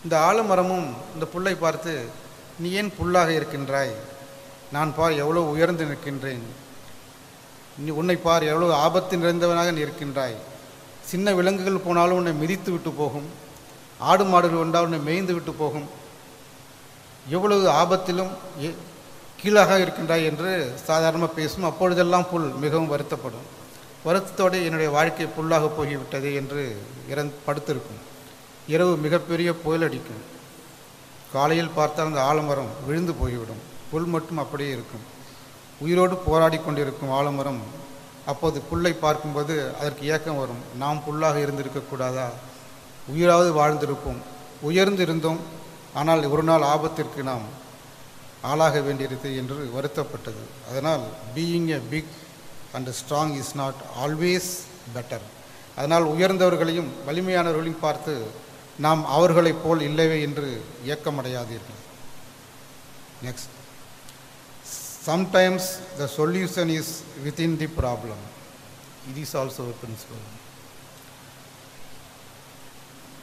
E: இந்த ஆலமரமும் இந்த புல்லை பார்த்து, நீ ஏன் புல்லாக இருக்கின்றாய், நான் பார் எவ்வளோ உயர்ந்து நிற்கின்றேன், நீ உன்னை பார் எவ்வளோ ஆபத்து நிறைந்தவனாக நீ இருக்கின்றாய், சின்ன விலங்குகள் போனாலும் உன்னை மிதித்து விட்டு போகும், ஆடு மாடுகள் வந்தால் உன்னை மேய்ந்து விட்டு போகும், எவ்வளவு ஆபத்திலும் கீழாக இருக்கின்றாய் என்று சாதாரணமாக பேசும். அப்பொழுதெல்லாம் புல் மிகவும் வருத்தப்படும். வருத்தத்தோடு என்னுடைய வாழ்க்கை புல்லாக போய்விட்டதே என்று படுத்திருக்கும். இரவு மிகப்பெரிய புயல் அடிக்கும். காலையில் பார்த்தால் அந்த ஆலமரம் விழுந்து போய்விடும். புல் மட்டும் அப்படியே இருக்கும். உயிரோடு போராடி கொண்டிருக்கும் ஆலமரம் அப்போது புல்லை பார்க்கும்போது அதற்கு ஏக்கம் வரும். நாம் புல்லாக இருந்திருக்கக்கூடாதா, உயிராவது வாழ்ந்திருப்போம், உயர்ந்து இருந்தோம், ஆனால் ஒரு நாள் ஆபத்திற்கு நாம் ஆளாக வேண்டியிருக்கு என்று வருத்தப்பட்டது. அதனால் being a big and strong is not always better. அதனால் உயர்ந்தவர்களையும் வலிமையானவர்களையும் பார்த்து நாம் அவர்களைப் போல் இல்லவே என்று ஏக்கமடையாதீர்கள். Next, sometimes the solution is within the problem. It is also a principle.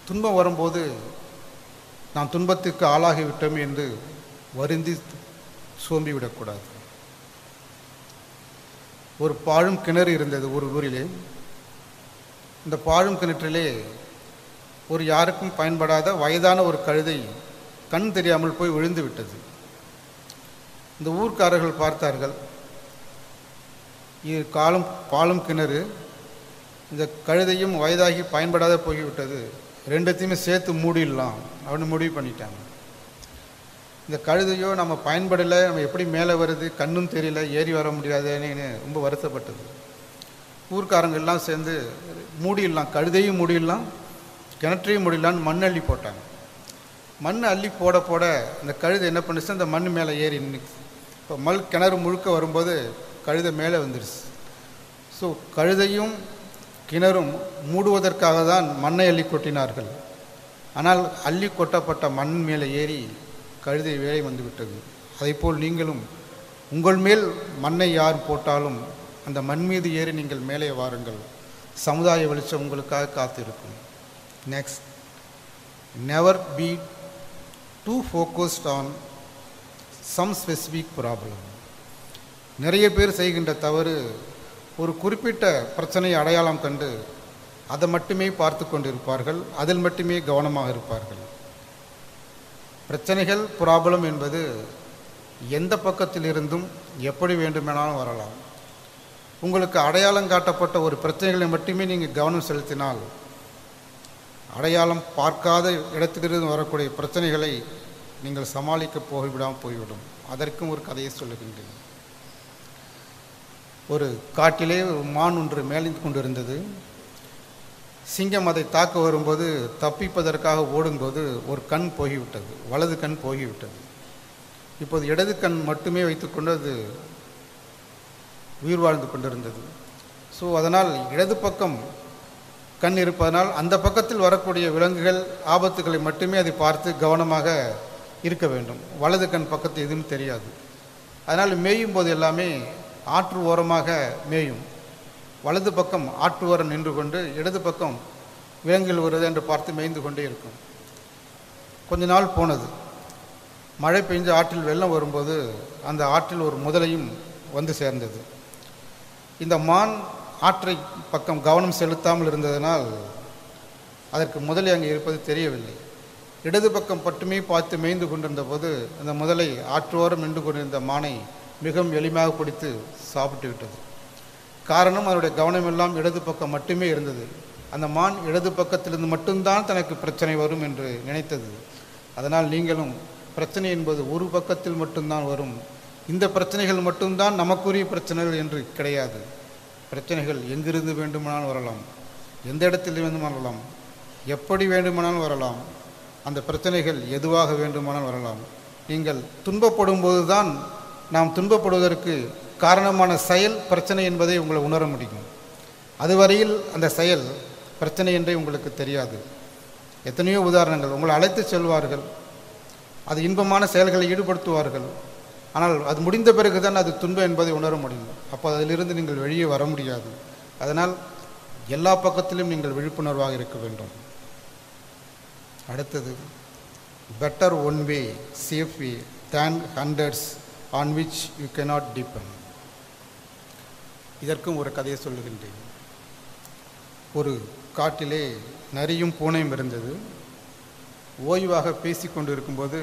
E: துன்பம் வரும்போது நாம் துன்பத்துக்கு ஆளாகிவிட்டோம் என்று வருந்தி சோம்பிவிடக்கூடாது. ஒரு பாழும் கிணறு இருந்தது ஒரு ஊரிலே. இந்த பாழும் கிணற்றிலே ஒரு யாருக்கும் பயன்படாத வயதான ஒரு கழுதை கண் தெரியாமல் போய் விழுந்து விட்டது. இந்த ஊர்க்காரர்கள் பார்த்தார்கள், இது காலும் பாலும் கிணறு, இந்த கழுதையும் வயதாகி பயன்படாத போய்விட்டது, ரெண்டுத்தையுமே சேர்த்து மூடிடலாம் அப்படின்னு முடிவு பண்ணிட்டாங்க. இந்த கழுதையோ நம்ம பயன்படலை, நம்ம எப்படி மேலே வருது, கண்ணும் தெரியல, ஏறி வர முடியாதுன்னு ரொம்ப வருத்தப்பட்டது. ஊர்க்காரங்க எல்லாம் சேர்ந்து மூடிடலாம், கழுதையும் மூடிடலாம், கிணற்றையும் மூடிடலான்னு மண் அள்ளி போட்டாங்க. மண் அள்ளி போட போட இந்த கழுதை என்ன பண்ணுச்சு, அந்த மண் மேலே ஏறி நின்றுச்சு. இப்போ கிணறு முழுக்க வரும்போது கழுதை மேலே வந்துடுச்சு. ஸோ கழுதையும் கிணறும் மூடுவதற்காக தான் மண்ணை அள்ளி கொட்டினார்கள். ஆனால் அள்ளி கொட்டப்பட்ட மண் மேலே ஏறி கழுதை வேலை வந்துவிட்டது. அதைப்போல் நீங்களும் உங்கள் மேல் மண்ணை யார் போட்டாலும் அந்த மண் மீது ஏறி நீங்கள் மேலே வாருங்கள். சமுதாய வெளிச்சம் உங்களுக்காக காத்திருக்கும். Next, never be too focused on some specific problem. நிறைய பேர் செய்கின்ற தவறு, ஒரு குறிப்பிட்ட பிரச்சனையை அடையாளம் கண்டு அதை மட்டுமே பார்த்து கொண்டிருப்பார்கள், அதில் மட்டுமே கவனமாக இருப்பார்கள். பிரச்சனைகள், ப்ராப்ளம் என்பது எந்த பக்கத்தில் இருந்தும் எப்படி வேண்டுமானாலும் வரலாம். உங்களுக்கு அடையாளம் காட்டப்பட்ட ஒரு பிரச்சனைகளை மட்டுமே நீங்கள் கவனம் செலுத்தினால் அடையாளம் பார்க்காத இடத்திலிருந்து வரக்கூடிய பிரச்சனைகளை நீங்கள் சமாளிக்க போய்விடும். அதற்கும் ஒரு கதையை சொல்லுகின்றேன். ஒரு காட்டிலே ஒரு மான் ஒன்று மேலிந்து கொண்டிருந்தது. சிங்கம் அதை தாக்க வரும்போது தப்பிப்பதற்காக ஓடும்போது ஒரு கண் போகிவிட்டது, வலது கண் போகிவிட்டது. இப்போது இடது கண் மட்டுமே வைத்துக்கொண்டு அது உயிர் வாழ்ந்து கொண்டிருந்தது. ஸோ அதனால் இடது பக்கம் கண் இருப்பதனால் அந்த பக்கத்தில் வரக்கூடிய விலங்குகள், ஆபத்துகளை மட்டுமே அதை பார்த்து கவனமாக இருக்க வேண்டும். வலது கண் பக்கத்து எதுவும் தெரியாது. அதனால் மேயும் போது எல்லாமே ஆற்று ஓரமாக மேயும். வலது பக்கம் ஆற்று ஓரம் நின்று கொண்டு இடது பக்கம் விலங்குகள் வருது என்று பார்த்து மேய்ந்து கொண்டே இருக்கும். கொஞ்ச நாள் போனது. மழை பெஞ்சு ஆற்றில் வெள்ளம் வரும்போது அந்த ஆற்றில் ஒரு முதலையும் வந்து சேர்ந்தது. இந்த மான் ஆற்றை பக்கம் கவனம் செலுத்தாமல் இருந்ததனால் அதற்கு முதலை அங்கே இருப்பது தெரியவில்லை. இடது பக்கம் மட்டுமே பார்த்து மேய்ந்து கொண்டிருந்த போது அந்த முதலை ஆற்றோரம் நின்று கொண்டிருந்த மானை மிகவும் எளிமையாக பிடித்து சாப்பிட்டு விட்டது. காரணம், அதனுடைய கவனம் எல்லாம் இடது பக்கம் மட்டுமே இருந்தது. அந்த மான் இடது பக்கத்திலிருந்து மட்டும்தான் தனக்கு பிரச்சனை வரும் என்று நினைத்தது. அதனால் நீங்களும் பிரச்சனை என்பது ஒரு பக்கத்தில் மட்டும்தான் வரும். இந்த பிரச்சனைகள் மட்டும்தான் நமக்குரிய பிரச்சனைகள் என்று கிடையாது. பிரச்சனைகள் எங்கிருந்து வேண்டுமானாலும் வரலாம், எந்த இடத்தில் வேண்டுமானாலும் வரலாம், எப்படி வேண்டுமானாலும் வரலாம். அந்த பிரச்சனைகள் எதுவாக வேண்டுமானாலும் வரலாம். நீங்கள் துன்பப்படும் போது தான் நாம் துன்பப்படுவதற்கு காரணமான செயல் பிரச்சனை என்பதை உங்களை உணர முடியும். அதுவரையில் அந்த செயல் பிரச்சனை என்றே உங்களுக்கு தெரியாது. எத்தனையோ உதாரணங்கள். உங்களை அழைத்து செல்வார்கள், அது இன்பமான செயல்களை ஈடுபடுத்துவார்கள். ஆனால் அது முடிந்த பிறகு தான் அது துன்பம் என்பதை உணர முடியும். அப்போ அதிலிருந்து நீங்கள் வெளியே வர முடியாது. அதனால் எல்லா பக்கத்திலும் நீங்கள் விழிப்புணர்வாக இருக்க வேண்டும். அடுத்தது, better one way safe way than hundreds on which you cannot depend. இதற்கும் ஒரு கதையை சொல்லுகின்றேன். ஒரு காட்டிலே நரியும் பூனையும் இருந்தது. ஓய்வாக பேசி கொண்டு இருக்கும்போது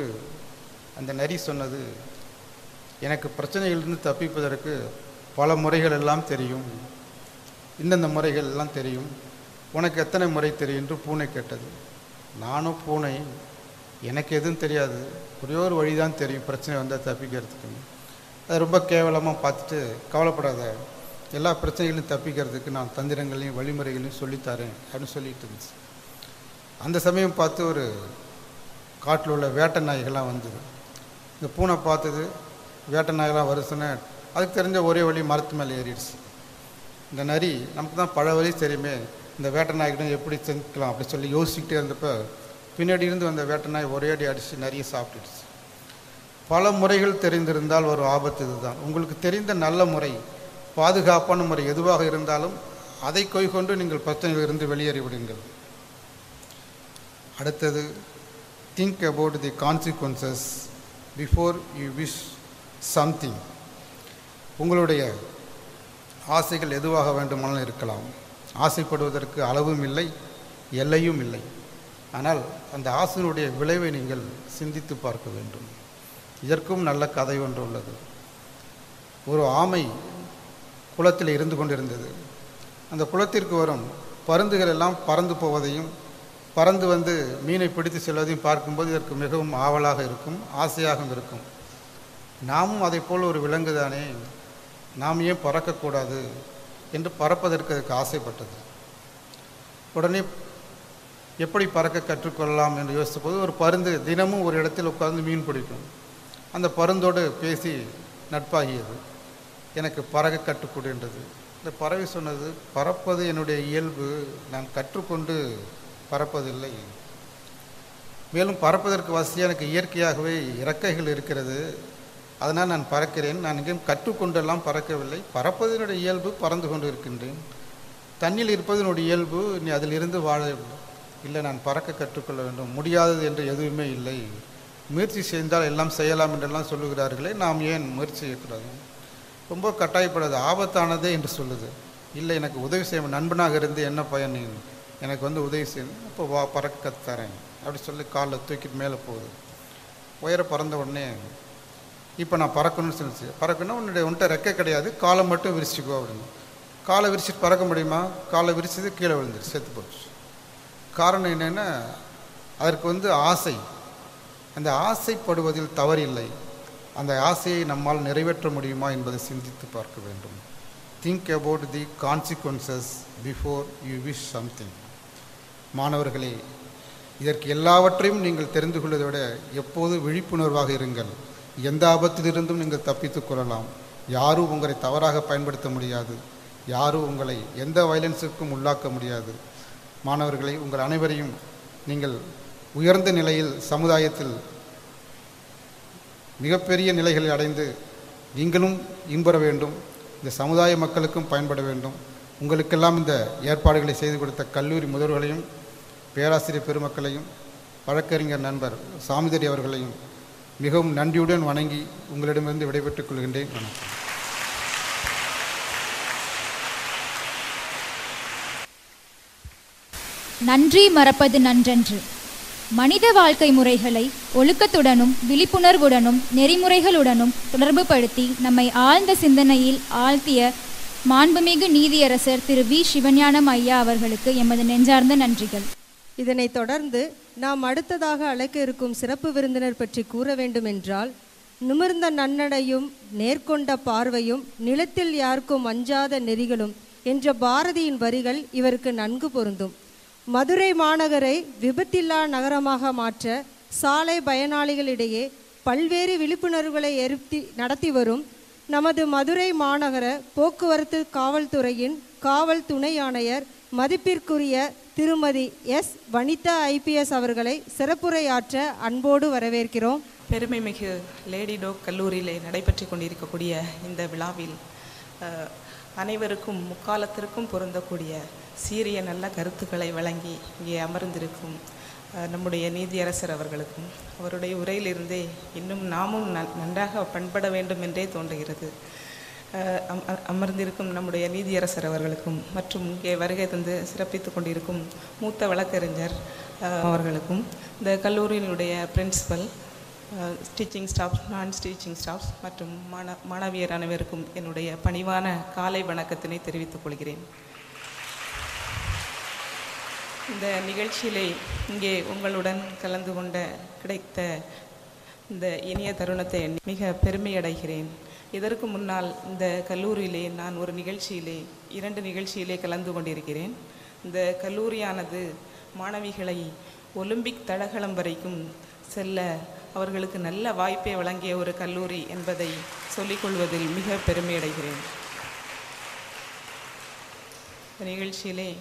E: அந்த நரி சொன்னது, எனக்கு பிரச்சனைகளிலிருந்து தப்பிப்பதற்கு பல முறைகள் எல்லாம் தெரியும், இந்தந்த முறைகள் எல்லாம் தெரியும், உனக்கு எத்தனை முறை தெரியும் என்று பூனை கேட்டது. நானும் பூனை, எனக்கு எதுவும் தெரியாது, ஒரே ஒரு வழி தான் தெரியும் பிரச்சனை வந்தால் தப்பிக்கிறதுக்கு. அது ரொம்ப கேவலமாக பார்த்துட்டு, கவலைப்படாத, எல்லா பிரச்சனைகளையும் தப்பிக்கிறதுக்கு நான் தந்திரங்களையும் வழிமுறைகளையும் சொல்லித்தரேன் அப்படின்னு சொல்லிட்டு இருந்துச்சு. அந்த சமயம் பார்த்து ஒரு காட்டில் உள்ள வேட்டை நாய்கள்லாம் வந்தது. இந்த பூனை பார்த்தது, வேட்டை நாய்களாம் வருதுன்னு அதுக்கு தெரிஞ்ச ஒரே வழி மரத்து மேலே ஏறிடுச்சு. இந்த நரி, நமக்கு தான் பல வழி தெரியுமே, இந்த வேட்டை நாய்கிட்ட எப்படி செஞ்சுக்கலாம் அப்படி சொல்லி யோசிச்சுக்கிட்டே இருந்தப்போ பின்னாடி இருந்து வந்த வேட்டை நாய் ஒரே அடி அடித்து நிறைய சாப்பிட்டுடுச்சு. பல முறைகள் தெரிந்திருந்தால் ஒரு ஆபத்து இதுதான். உங்களுக்கு தெரிந்த நல்ல முறை, பாதுகாப்பான முறை எதுவாக இருந்தாலும் அதை கொண்டு நீங்கள் பிரச்சனையிலிருந்து வெளியேறி விடுங்கள். அடுத்தது, think about the consequences before you wish something. உங்களுடைய ஆசைகள் எதுவாக வேண்டுமானாலும் இருக்கலாம். ஆசைப்படுவதற்கு அளவும் இல்லை, எல்லையும் இல்லை. ஆனால் அந்த ஆசையினுடைய விளைவை நீங்கள் சிந்தித்து பார்க்க வேண்டும். இதற்கும் நல்ல கதை ஒன்று உள்ளது. ஒரு ஆமை குளத்தில் இருந்து கொண்டிருந்தது. அந்த குளத்திற்கு வரும் பருந்துகள் எல்லாம் பறந்து போவதையும் பறந்து வந்து மீனை பிடித்து செல்வதையும் பார்க்கும்போது இதற்கு மிகவும் ஆவலாக இருக்கும், ஆசையாகவும் இருக்கும். நாமும் அதை போல் ஒரு விலங்கு தானே, நாம் ஏன் பறக்கக்கூடாது என்று பறப்பதற்கு அதுக்கு ஆசைப்பட்டது. உடனே எப்படி பறக்க கற்றுக்கொள்ளலாம் என்று யோசித்த போது ஒரு பருந்து தினமும் ஒரு இடத்தில் உட்கார்ந்து மீன் பிடிக்கும். அந்த பருந்தோடு பேசி நட்பாகியது. எனக்கு பறக்க கற்றுக்கொடு என்றது. இந்த பறவை சொன்னது, பறப்பது என்னுடைய இயல்பு, நான் கற்றுக்கொண்டு பறப்பதில்லை. மேலும் பறப்பதற்கு வசதியாக எனக்கு இயற்கையாகவே இறக்கைகள் இருக்கிறது, அதனால் நான் பறக்கிறேன். நான் எங்கேயும் கற்றுக்கொண்டெல்லாம் பறக்கவில்லை, பறப்பது என்னுடைய இயல்பு, பறந்து கொண்டு இருக்கின்றேன். தண்ணியில் இருப்பது என்னுடைய இயல்பு, நீ அதிலிருந்து வாழ இல்லை, நான் பறக்க கற்றுக்கொள்ள வேண்டும். முடியாதது என்று எதுவுமே இல்லை, முயற்சி செய்தால் எல்லாம் செய்யலாம் என்றெல்லாம் சொல்லுகிறார்களே, நாம் ஏன் முயற்சி செய்யக்கூடாது? ரொம்ப கட்டாயப்படாது, ஆபத்தானதே என்று சொல்லுது. இல்லை, எனக்கு உதவி செய்ய நண்பனாக இருந்து என்ன பயன், எனக்கு வந்து உதவி செய்யணும், அப்போ வா பறக்க கற்றுத்தரேன் அப்படி சொல்லி காலில் தூக்கிட்டு மேலே போகுது. உயர பறந்த உடனே இப்போ நான் பறக்கணும்னு சொல்லிச்சு. பறக்கணும், உன்கிட்ட ரெக்கை கிடையாது, காலை மட்டும் விரிச்சிக்கோ அப்படின்னு. காலை விரிச்சிட்டு பறக்க முடியுமா? காலை விரிச்சது கீழே விழுந்துருச்சு, செத்து போச்சு. காரணம் என்னென்னா, அதற்கு வந்து ஆசை. அந்த ஆசைப்படுவதில் தவறில்லை, அந்த ஆசையை நம்மால் நிறைவேற்ற முடியுமா என்பதை சிந்தித்து பார்க்க வேண்டும். Think about the consequences before you wish something. மாணவர்களே, இதற்கு எல்லாவற்றையும் நீங்கள் தெரிந்து கொள்வதை விட எப்போது விழிப்புணர்வாக இருங்கள். எந்த ஆபத்திலிருந்தும் நீங்கள் தப்பித்து கொள்ளலாம். யாரும் உங்களை தவறாக பயன்படுத்த முடியாது, யாரும் உங்களை எந்த வயலன்ஸுக்கும் உள்ளாக்க முடியாது. மாணவர்களை, உங்கள் அனைவரையும் நீங்கள் உயர்ந்த நிலையில் சமுதாயத்தில் மிகப்பெரிய நிலைகளை அடைந்து நீங்களும் இன்பெற வேண்டும், இந்த சமுதாய மக்களுக்கும் பயன்பட வேண்டும். உங்களுக்கெல்லாம் இந்த ஏற்பாடுகளை செய்து கொடுத்த கல்லூரி முதல்வர்களையும் பேராசிரியர் பெருமக்களையும் வழக்கறிஞர் நண்பர் சாமிதரி அவர்களையும் மிகவும் நன்றியுடன் வணங்கி உங்களிடமிருந்து விடைபெற்றுக் கொள்கின்றேன். வணக்கம்.
B: நன்றி மறப்பது நன்றன்று. மனித வாழ்க்கை முறைகளை ஒழுக்கத்துடனும் விழிப்புணர்வுடனும் நெறிமுறைகளுடனும் தொடர்புபடுத்தி நம்மை ஆழ்ந்த சிந்தனையில் ஆழ்த்திய மாண்புமிகு நீதியரசர் திரு வி. சிவஞானம் ஐயா அவர்களுக்கு எமது நெஞ்சார்ந்த நன்றிகள்.
C: இதனைத் தொடர்ந்து நாம் அடுத்ததாக அழைக்க இருக்கும் சிறப்பு விருந்தினர் பற்றி கூற வேண்டுமென்றால், நிமிர்ந்த நன்னடையும் நேர்கொண்ட பார்வையும் நிலத்தில் யாருக்கும் அஞ்சாத நெறிகளும் என்ற பாரதியின் வரிகள் இவருக்கு நன்கு பொருந்தும். மதுரை மாநகரை விபத்தில்லா நகரமாக மாற்ற சாலை பயனாளிகளிடையே பல்வேறு விழிப்புணர்வுகளை நடத்தி வரும் நமது மதுரை மாநகர போக்குவரத்து காவல்துறையின் காவல் துணை ஆணையர் மதிப்பிற்குரிய திருமதி எஸ். வனிதா IPS அவர்களை சிறப்புரையாற்ற அன்போடு வரவேற்கிறோம்.
F: பெருமைமிகு லேடி டோக் கல்லூரியிலே நடைபெற்று கொண்டிருக்கக்கூடிய இந்த விழாவில் அனைவருக்கும் முக்காலத்திற்கும் பொருந்தக்கூடிய சீரிய நல்ல கருத்துக்களை வழங்கி இங்கே அமர்ந்திருக்கும் நம்முடைய நீதியரசர் அவர்களுக்கும் அவருடைய உரையிலிருந்தே இன்னும் நாமும் நன்றாக பண்பட வேண்டும் என்றே தோன்றுகிறது. அமர்ந்திருக்கும் நம்முடைய நீதியரசர் அவர்களுக்கும் மற்றும் இங்கே வருகை தந்து சிறப்பித்து கொண்டிருக்கும் மூத்த வழக்கறிஞர் அவர்களுக்கும், இந்த கல்லூரியினுடைய பிரின்சிபல், டீச்சிங் ஸ்டாஃப், நான் டீச்சிங் ஸ்டாஃப் மற்றும் மாணவியர் அனைவருக்கும் என்னுடைய பணிவான காலை வணக்கத்தினை தெரிவித்துக் கொள்கிறேன். இந்த நிகழ்ச்சியிலே இங்கே உங்களுடன் கலந்து கொண்ட கிடைத்த இந்த இனிய தருணத்தை மிக பெருமையடைகிறேன். இதற்கு முன்னால் இந்த கல்லூரியிலே நான் ஒரு நிகழ்ச்சியிலே 2 நிகழ்ச்சியிலே கலந்து கொண்டிருக்கிறேன். இந்த கல்லூரியானது மாணவிகளை ஒலிம்பிக் தடகளம் வரைக்கும் செல்ல அவர்களுக்கு நல்ல வாய்ப்பை வழங்கிய ஒரு கல்லூரி என்பதை சொல்லிக்கொள்வதில் மிக பெருமையடைகிறேன். இந்த நிகழ்ச்சியிலே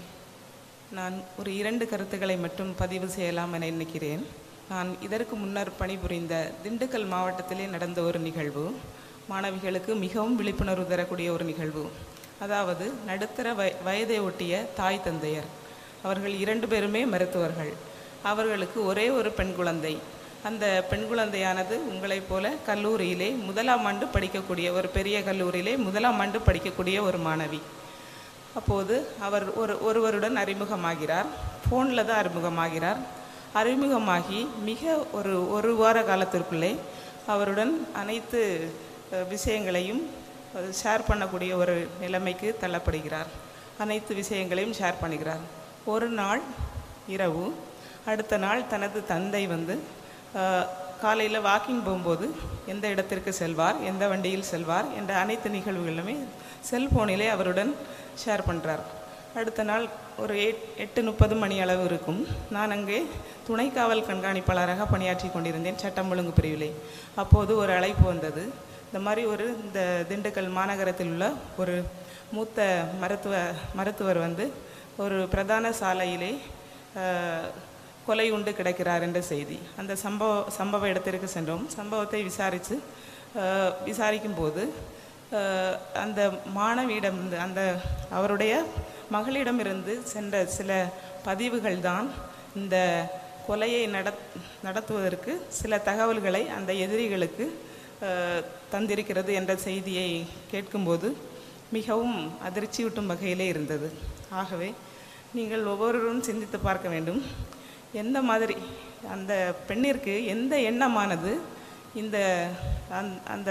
F: நான் ஒரு 2 கருத்துக்களை மட்டும் பதிவு செய்யலாம் என நினைக்கிறேன். நான் இதற்கு முன்னர் பணிபுரிந்த திண்டுக்கல் மாவட்டத்திலே நடந்த ஒரு நிகழ்வு, மாணவிகளுக்கு மிகவும் விழிப்புணர்வு தரக்கூடிய ஒரு நிகழ்வு. அதாவது நடுத்தர வயதை ஒட்டிய தாய் தந்தையர், அவர்கள் 2 பேருமே மருத்துவர்கள். அவர்களுக்கு ஒரே ஒரு பெண் குழந்தை. அந்த பெண் குழந்தையானது உங்களைப் போல கல்லூரியிலே 1ஆம் ஆண்டு படிக்கக்கூடிய, ஒரு பெரிய கல்லூரியிலே 1ஆம் ஆண்டு படிக்கக்கூடிய ஒரு மாணவி. அப்போது அவர் ஒருவருடன் அறிமுகமாகிறார். ஃபோனில் தான் அறிமுகமாகிறார். அறிமுகமாகி மிக ஒரு வார காலத்திற்குள்ளே அவருடன் அனைத்து விஷயங்களையும் ஷேர் பண்ணக்கூடிய ஒரு நிலைமைக்கு தள்ளப்படுகிறார். அனைத்து விஷயங்களையும் ஷேர் பண்ணுகிறார். ஒரு நாள் இரவு அடுத்த நாள் தனது தந்தை வந்து காலையில் வாக்கிங் போகும்போது எந்த இடத்திற்கு செல்வார், எந்த வண்டியில் செல்வார் என்ற அனைத்து நிகழ்வுகளுமே செல்ஃபோனிலே அவருடன் ஷேர் பண்ணுறார். அடுத்த நாள் ஒரு 8:30 மணி அளவு இருக்கும். நான் அங்கே துணை காவல் கண்காணிப்பாளராக பணியாற்றி கொண்டிருந்தேன் சட்டம் ஒழுங்கு பிரிவிலே. அப்போது ஒரு அழைப்பு வந்தது. இந்த மாதிரி இந்த திண்டுக்கல் மாநகரத்தில் உள்ள ஒரு மூத்த மருத்துவர் வந்து ஒரு பிரதான சாலையிலே கொலை உண்டு கிடக்கிறார் என்ற செய்தி. அந்த சம்பவ இடத்திற்கு சென்றோம். சம்பவத்தை விசாரிக்கும்போது அந்த மாணவியிடம் அந்த அவருடைய மகளிடமிருந்து சென்ற சில பதிவுகள் தான் இந்த கொலையை நடத்துவதற்கு சில தகவல்களை அந்த எதிரிகளுக்கு தந்திருக்கிறது என்ற செய்தியை கேட்கும்போது மிகவும் அதிர்ச்சியூட்டும் வகையிலே இருந்தது. ஆகவே நீங்கள் ஒவ்வொருவரும் சிந்தித்து பார்க்க வேண்டும். எந்த மாதிரி அந்த பெண்ணிற்கு எந்த எண்ணமானது அந்த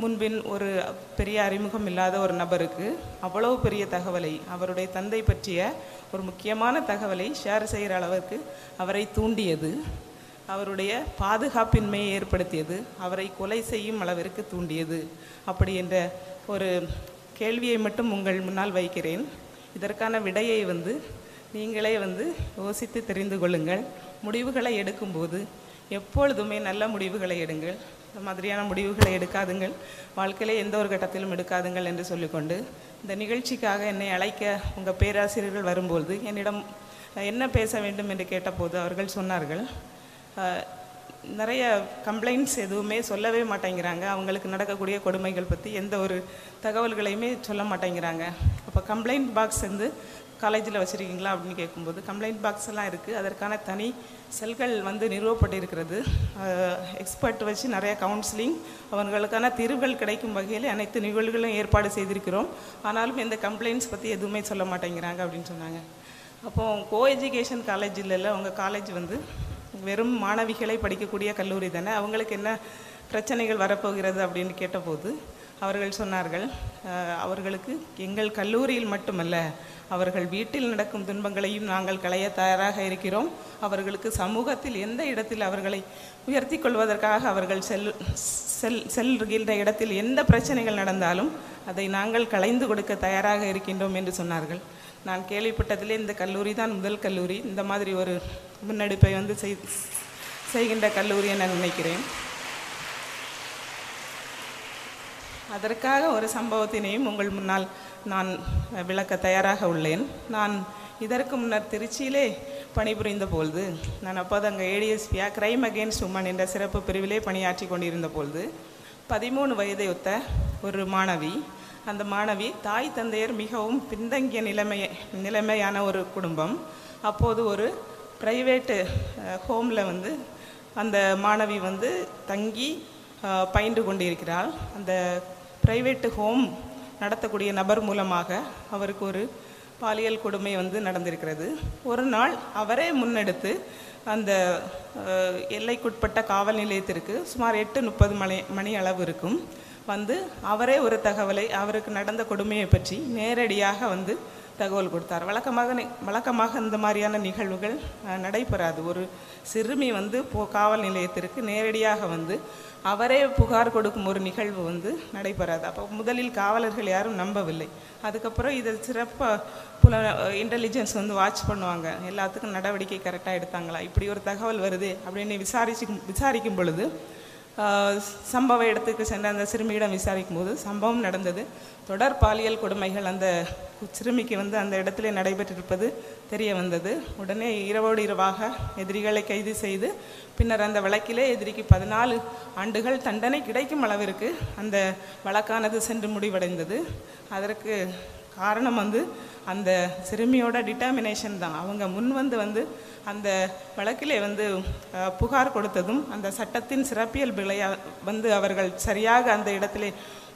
F: முன்பின் ஒரு பெரிய அறிமுகம் இல்லாத ஒரு நபருக்கு அவ்வளவு பெரிய தகவலை, அவருடைய தந்தை பற்றிய ஒரு முக்கியமான தகவலை ஷேர் செய்கிற அளவுக்கு அவரை தூண்டியது, அவருடைய பாதுகாப்பின்மையை ஏற்படுத்தியது, அவரை கொலை செய்யும் அளவிற்கு தூண்டியது. அப்படி என்ற ஒரு கேள்வியை மட்டும் உங்கள் முன்னால் வைக்கிறேன். இதற்கான விடையை நீங்களே யோசித்து தெரிந்து கொள்ளுங்கள். முடிவுகளை எடுக்கும்போது எப்பொழுதுமே நல்ல முடிவுகளை எடுங்கள். இந்த மாதிரியான முடிவுகளை எடுக்காதுங்கள், வாழ்க்கையிலே எந்த ஒரு கட்டத்திலும் எடுக்காதுங்கள் என்று சொல்லிக்கொண்டு, இந்த நிகழ்ச்சிக்காக என்னை அழைக்க உங்கள் பேராசிரியர்கள் வரும்போது என்னிடம் என்ன பேச வேண்டும் என்று கேட்டபோது அவர்கள் சொன்னார்கள், நிறைய கம்ப்ளைண்ட்ஸ் எதுவுமே சொல்லவே மாட்டேங்கிறாங்க, அவங்களுக்கு நடக்கக்கூடிய கொடுமைகள் பற்றி எந்த ஒரு தகவல்களையுமே சொல்ல மாட்டேங்கிறாங்க. அப்போ கம்ப்ளைண்ட் பாக்ஸ் காலேஜில் வச்சுருக்கீங்களா அப்படின்னு கேட்கும்போது கம்ப்ளைண்ட் பாக்ஸ் எல்லாம் இருக்குது. அதற்கான தனி செல்கள் நிறுவப்பட்டிருக்கிறது. எக்ஸ்பர்ட் வச்சு நிறைய கவுன்சிலிங், அவங்களுக்கான தீர்வுகள் கிடைக்கும் வகையில் அனைத்து நிகழ்வுகளும் ஏற்பாடு செய்திருக்கிறோம். ஆனாலும் இந்த கம்ப்ளைண்ட்ஸ் பற்றி எதுவுமே சொல்ல மாட்டேங்கிறாங்க அப்படின்னு சொன்னாங்க. அப்போது கோ எஜுகேஷன் காலேஜ் இல்லைல்ல, உங்கள் காலேஜ் வெறும் மாணவிகளை படிக்கக்கூடிய கல்லூரி தானே, அவங்களுக்கு என்ன பிரச்சனைகள் வரப்போகிறது அப்படின்னு கேட்டபோது அவர்கள் சொன்னார்கள், அவர்களுக்கு எங்கள் கல்லூரியில் மட்டுமல்ல, அவர்கள் வீட்டில் நடக்கும் துன்பங்களையும் நாங்கள் களைய தயாராக இருக்கிறோம். அவர்களுக்கு சமூகத்தில் எந்த இடத்தில் அவர்களை உயர்த்தி கொள்வதற்காக அவர்கள் செல்கின்ற இடத்தில் எந்த பிரச்சனைகள் நடந்தாலும் அதை நாங்கள் களைந்து கொடுக்க தயாராக இருக்கின்றோம் என்று சொன்னார்கள். நான் கேள்விப்பட்டதிலே இந்த கல்லூரி தான் முதல் கல்லூரி இந்த மாதிரி ஒரு முன்னெடுப்பை செய்கின்ற கல்லூரியை நான் நினைக்கிறேன். அதற்காக ஒரு சம்பவத்தினையும் உங்கள் முன்னால் நான் விளக்க தயாராக உள்ளேன். நான் இதற்கு முன்னர் திருச்சியிலே பணிபுரிந்த பொழுது, நான் அப்போது அங்கே ஏடிஎஸ்பியாக கிரைம் அகெயின்ஸ்ட் உமன் என்ற சிறப்பு பிரிவிலே பணியாற்றி கொண்டிருந்த பொழுது 13 வயதை ஒத்த ஒரு மாணவி, அந்த மாணவி தாய் தந்தையர் மிகவும் பின்தங்கிய நிலைமையான ஒரு குடும்பம். அப்போது ஒரு ப்ரைவேட்டு ஹோமில் அந்த மாணவி தங்கி பயின்று கொண்டிருக்கிறாள். அந்த ப்ரைவேட்டு ஹோம் நடத்தக்கூடிய நபர் மூலமாக அவருக்கு ஒரு பாலியல் கொடுமை நடந்திருக்கிறது. ஒரு நாள் அவரே முன்னெடுத்து அந்த எல்லைக்குட்பட்ட காவல் நிலையத்திற்கு சுமார் 8:30 மணி அளவு இருக்கும் அவரே ஒரு தகவலை, அவருக்கு நடந்த கொடுமையை பற்றி நேரடியாக தகவல் கொடுத்தார். வழக்கமாக இந்த மாதிரியான நிகழ்வுகள் நடைபெறாது. ஒரு சிறுமி காவல் நிலையத்திற்கு நேரடியாக அவரே புகார் கொடுக்கும் ஒரு நிகழ்வு நடைபெறாது. அப்போ முதலில் காவலர்கள் யாரும் நம்பவில்லை. அதுக்கப்புறம் இதை சிறப்பாக இன்டெலிஜென்ஸ் வாட்ச் பண்ணுவாங்க, எல்லாத்துக்கும் நடவடிக்கை கரெக்டாக எடுத்தாங்களா, இப்படி ஒரு தகவல் வருது அப்படின்னு விசாரிக்கும் பொழுது சம்பவ இடத்துக்கு சென்ற அந்த சிறுமியிடம் விசாரிக்கும் போது சம்பவம் நடந்தது. தொடர் பாலியல் கொடுமைகள் அந்த சிறுமிக்கு அந்த இடத்துல நடைபெற்றிருப்பது தெரிய வந்தது. உடனே இரவோடு இரவாக எதிரிகளை கைது செய்து பின்னர் அந்த வழக்கிலே எதிரிக்கு 14 ஆண்டுகள் தண்டனை கிடைக்கும் அளவிற்கு அந்த வழக்கானது சென்று முடிவடைந்தது. அதற்கு காரணம் அந்த சிறுமியோட டிட்டர்மினேஷன் தான். அவங்க முன் அந்த வழக்கிலே புகார் கொடுத்ததும் அந்த சட்டத்தின் சிறப்பியல்புகளை அவர்கள் சரியாக அந்த இடத்துல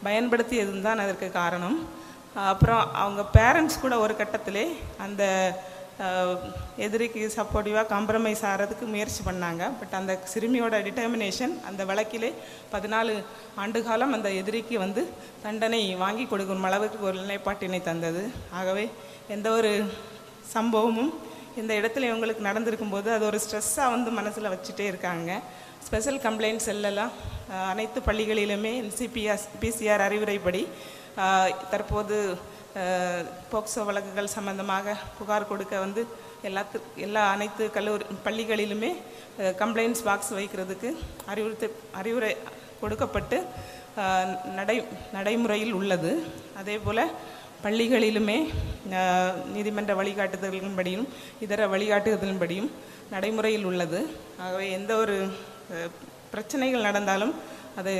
F: பயன்படுத்தியதும் தான் அதற்கு காரணம். அப்புறம் அவங்க பேரண்ட்ஸ் கூட ஒரு கட்டத்திலே அந்த எதிரிக்கு சப்போர்ட்டிவாக காம்ப்ரமைஸ் ஆகிறதுக்கு முயற்சி பண்ணாங்க. பட் அந்த சிறுமியோட டிட்டர்மினேஷன் அந்த வழக்கிலே 14 ஆண்டு காலம் அந்த எதிரிக்கு வந்து தண்டனை வாங்கி கொடுக்கும் அளவுக்கு ஒரு நிலைப்பாட்டினை தந்தது. ஆகவே எந்த ஒரு சம்பவமும் இந்த இடத்துல இவங்களுக்கு நடந்திருக்கும்போது அது ஒரு ஸ்ட்ரெஸ்ஸாக வந்து மனசில் வச்சுட்டே இருக்காங்க. ஸ்பெஷல் கம்ப்ளைண்ட் செல்லலாம் அனைத்து பள்ளிகளிலுமே பிசிஆர் அறிவுரைப்படி தற்போது போக்சோ வழக்குகள் சம்பந்தமாக புகார் கொடுக்க வந்து எல்லா அனைத்து பள்ளிகளிலுமே கம்ப்ளைண்ட்ஸ் பாக்ஸ் வைக்கிறதுக்கு அறிவுரை கொடுக்கப்பட்டு நடைமுறையில் உள்ளது. அதே போல் பள்ளிகளிலுமே நீதிமன்ற வழிகாட்டுதல்களின்படியும் இதர வழிகாட்டுதலின்படியும் நடைமுறையில் உள்ளது. ஆகவே எந்த ஒரு பிரச்சனைகள் நடந்தாலும் அதை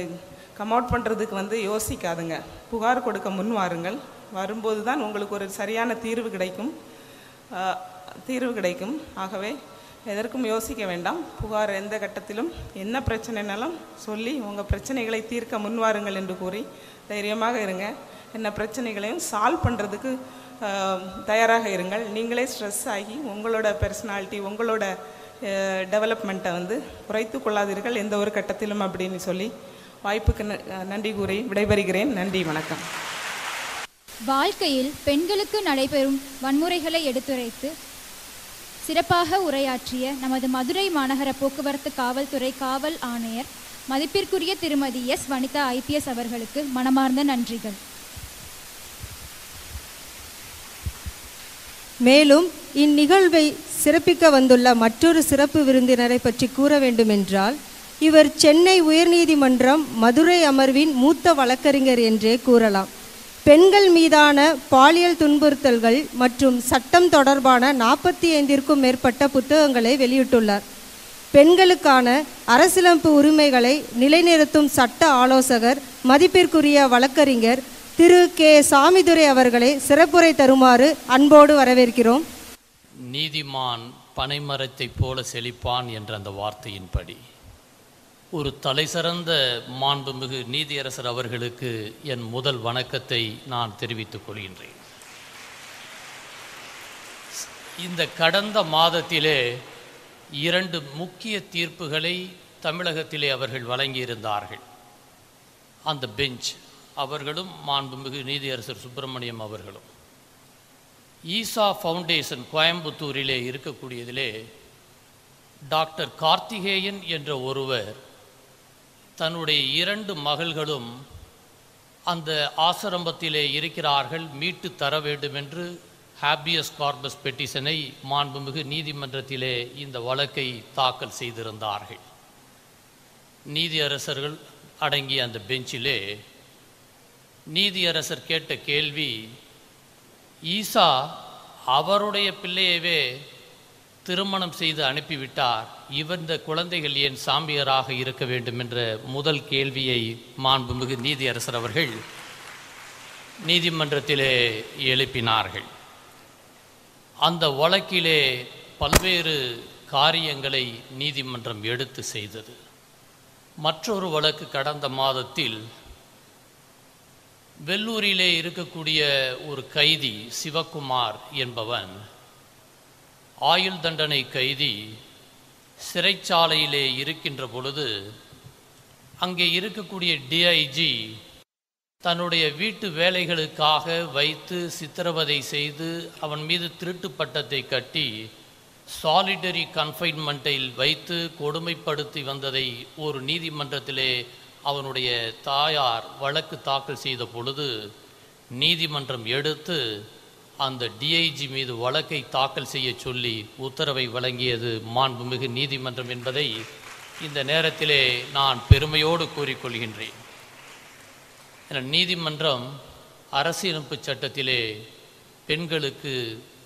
F: கம் அவுட் பண்ணுறதுக்கு வந்து யோசிக்காதுங்க, புகார் கொடுக்க முன் வாருங்கள். வரும்போது தான் உங்களுக்கு ஒரு சரியான தீர்வு கிடைக்கும். ஆகவே எதற்கும் யோசிக்க வேண்டாம். புகார் எந்த கட்டத்திலும் என்ன பிரச்சனைனாலும் சொல்லி உங்கள் பிரச்சனைகளை தீர்க்க முன்வாருங்கள் என்று கூறி தைரியமாக இருங்க. என்ன பிரச்சனைகளையும் சால்வ் பண்ணுறதுக்கு தயாராக இருங்கள். நீங்களே ஸ்ட்ரெஸ் ஆகி உங்களோட பர்சனாலிட்டி உங்களோட டெவலப்மெண்ட்டை வந்து குறைத்து கொள்ளாதீர்கள் எந்த ஒரு கட்டத்திலும் அப்படின்னு சொல்லி வாய்ப்புக்கு நன்றி கூறி விடைபெறுகிறேன். நன்றி, வணக்கம்.
B: வாழ்க்கையில் பெண்களுக்கு நடைபெறும் வன்முறைகளை எடுத்துரைத்து சிறப்பாக உரையாற்றிய நமது மதுரை மாநகர போக்குவரத்து காவல்துறை காவல் ஆணையர் மதிப்பிற்குரிய திருமதி எஸ் வனிதா IPS அவர்களுக்கு மனமார்ந்த நன்றிகள்.
C: மேலும் இந்நிகழ்வை சிறப்பிக்க வந்துள்ள மற்றொரு சிறப்பு விருந்தினரை பற்றி கூற வேண்டுமென்றால் இவர் சென்னை உயர்நீதிமன்றம் மதுரை அமர்வின் மூத்த வழக்கறிஞர் என்றே கூறலாம். பெண்கள் மீதான பாலியல் துன்புறுத்தல்கள் மற்றும் சட்டம் தொடர்பான 45க்கும் மேற்பட்ட புத்தகங்களை வெளியிட்டுள்ளார். பெண்களுக்கான அரசியலமைப்பு உரிமைகளை நிலைநிறுத்தும் சட்ட ஆலோசகர் மதிப்பிற்குரிய வழக்கறிஞர் திரு கே சாமிதுரை அவர்களை சிறப்புரை தருமாறு அன்போடு வரவேற்கிறோம்.
G: நீதிமான் பனைமரத்தைப் போல செழிப்பான் என்ற அந்த வார்த்தையின்படி ஒரு தலைசிறந்த மாண்புமிகு நீதியரசர் அவர்களுக்கு என் முதல் வணக்கத்தை நான் தெரிவித்துக் கொள்கின்றேன். இந்த கடந்த மாதத்திலே 2 முக்கிய தீர்ப்புகளை தமிழகத்திலே அவர்கள் வழங்கியிருந்தார்கள். அந்த பெஞ்ச் அவர்களும் மாண்புமிகு நீதியரசர் சுப்பிரமணியம் அவர்களும் ஈசா ஃபவுண்டேஷன் கோயம்புத்தூரிலே இருக்கக்கூடியதிலே டாக்டர் கார்த்திகேயன் என்ற ஒருவர் தன்னுடைய 2 மகள்களும் அந்த ஆசிரமத்திலே இருக்கிறார்கள், மீட்டு தர வேண்டும் என்று ஹாபியஸ் கார்பஸ் பெட்டிஷனை மாண்புமிகு நீதிமன்றத்திலே இந்த வழக்கை தாக்கல் செய்திருந்தார்கள். நீதியரசர்கள் அடங்கிய அந்த பெஞ்சிலே நீதியரசர் கேட்ட கேள்வி, ஈசா அவருடைய பிள்ளையவே திருமணம் செய்து அனுப்பிவிட்டார், இந்த குழந்தைகள் ஏன் சாமியாராக இருக்க வேண்டும் என்ற முதல் கேள்வியை மாண்புமிகு நீதியரசர் அவர்கள் நீதிமன்றத்திலே எழுப்பினார்கள். அந்த வழக்கிலே பல்வேறு காரியங்களை நீதிமன்றம் எடுத்து செய்தது. மற்றொரு வழக்கு கடந்த மாதத்தில் வெள்ளூரிலே இருக்கக்கூடிய ஒரு கைதி சிவகுமார் என்பவன் ஆயுள் தண்டனை கைதி சிறைச்சாலையிலே இருக்கின்ற பொழுது அங்கே இருக்கக்கூடிய டிஐஜி தன்னுடைய வீட்டு வேலைகளுக்காக வைத்து சித்திரவதை செய்து அவன் மீது திருட்டு பட்டத்தை கட்டி சாலிடரி கன்ஃபைன்மெண்ட்டில் வைத்து கொடுமைப்படுத்தி வந்ததை ஒரு நீதிமன்றத்திலே அவனுடைய தாயார் வழக்கு தாக்கல் செய்த பொழுது நீதிமன்றம் எடுத்து அந்த டிஐஜி மீது வழக்கை தாக்கல் செய்ய சொல்லி உத்தரவை வழங்கியது மாண்புமிகு நீதிமன்றம் என்பதை இந்த நேரத்திலே நான் பெருமையோடு கூறிக்கொள்கின்றேன். நீதிமன்றம் அரசியலமைப்பு சட்டத்திலே பெண்களுக்கு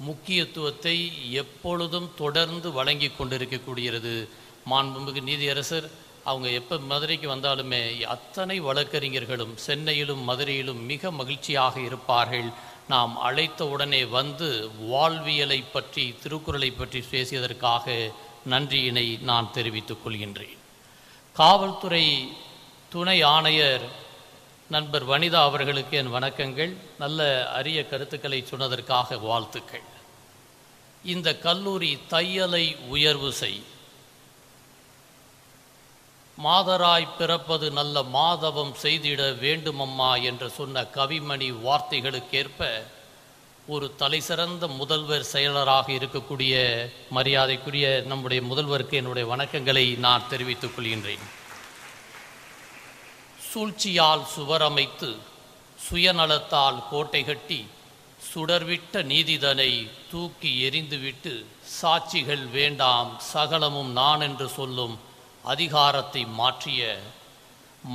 G: முக்கியத்துவத்தை எப்பொழுதும் தொடர்ந்து வழங்கி கொண்டிருக்கக்கூடியது. மாண்புமிகு நீதியரசர் அவங்க எப்போ மதுரைக்கு வந்தாலுமே அத்தனை வழக்கறிஞர்களும் சென்னையிலும் மதுரையிலும் மிக மகிழ்ச்சியாக இருப்பார்கள். நாம் அழைத்த உடனே வந்து வாழ்வியலை பற்றி திருக்குறளை பற்றி பேசியதற்காக நன்றியினை நான் தெரிவித்துக் கொள்கின்றேன். காவல்துறை துணை ஆணையர் நண்பர் வனிதா அவர்களுக்கு என் வணக்கங்கள். நல்ல அரிய கருத்துக்களை சொன்னதற்காக வாழ்த்துக்கள். இந்த கல்லூரி தையலை உயர்வு செய், மாதராய் பிறப்பது நல்ல மாதவம் செய்திட வேண்டுமம்மா என்று சொன்ன கவிமணி வார்த்தைகளுக்கேற்ப ஒரு தலைசிறந்த முதல்வர் செயலராக இருக்கக்கூடிய மரியாதைக்குரிய நம்முடைய முதல்வருக்கு என்னுடைய வணக்கங்களை நான் தெரிவித்துக் கொள்கின்றேன். சூழ்ச்சியால் சுவரமைத்து சுயநலத்தால் கோட்டை கட்டி சுடர்விட்ட நீதிதனை தூக்கி எறிந்துவிட்டு சாட்சிகள் வேண்டாம் சகலமும் நான் என்று சொல்லும் அதிகாரத்தை மாற்றிய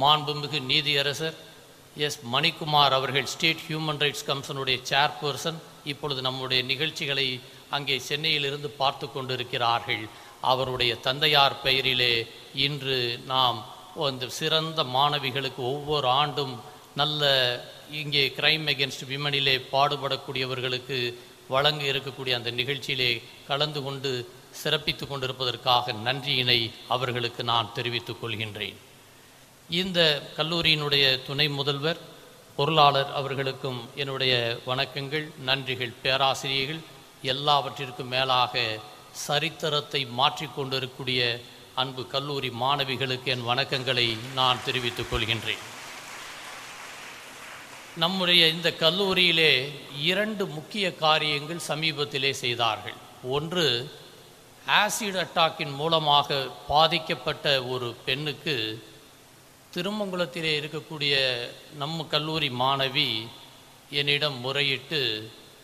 G: மாண்புமிகு நீதியரசர் எஸ் மணிக்குமார் அவர்கள், ஸ்டேட் ஹியூமன் ரைட்ஸ் கமிஷனுடைய சேர்பர்சன், இப்பொழுது நம்முடைய நிகழ்ச்சிகளை அங்கே சென்னையிலிருந்து பார்த்து கொண்டிருக்கிறார்கள். அவருடைய தந்தையார் பெயரிலே இன்று நாம் அந்த சிறந்த மாணவிகளுக்கு ஒவ்வொரு ஆண்டும் நல்ல இங்கே கிரைம் அகென்ஸ்ட் விமனிலே பாடுபடக்கூடியவர்களுக்கு வழங்க இருக்கக்கூடிய அந்த நிகழ்ச்சியிலே கலந்து கொண்டு சிறப்பித்து கொண்டிருப்பதற்காக நன்றியினை அவர்களுக்கு நான் தெரிவித்துக் கொள்கின்றேன். இந்த கல்லூரியினுடைய துணை முதல்வர் பொருளாளர் அவர்களுக்கும் என்னுடைய வணக்கங்கள், நன்றிகள். பேராசிரியர்கள், எல்லாவற்றிற்கும் மேலாக சரித்திரத்தை மாற்றிக்கொண்டிருக்கக்கூடிய அன்பு கல்லூரி மாணவிகளுக்கு என் வணக்கங்களை நான் தெரிவித்துக் கொள்கின்றேன். நம்முடைய இந்த கல்லூரியிலே 2 முக்கிய காரியங்கள் சமீபத்திலே செய்தார்கள். ஒன்று, ஆசிட் அட்டாக்கின் மூலமாக பாதிக்கப்பட்ட ஒரு பெண்ணுக்கு திருமங்குளத்திலே இருக்கக்கூடிய நம்ம கல்லூரி மாணவி என்னிடம் முறையிட்டு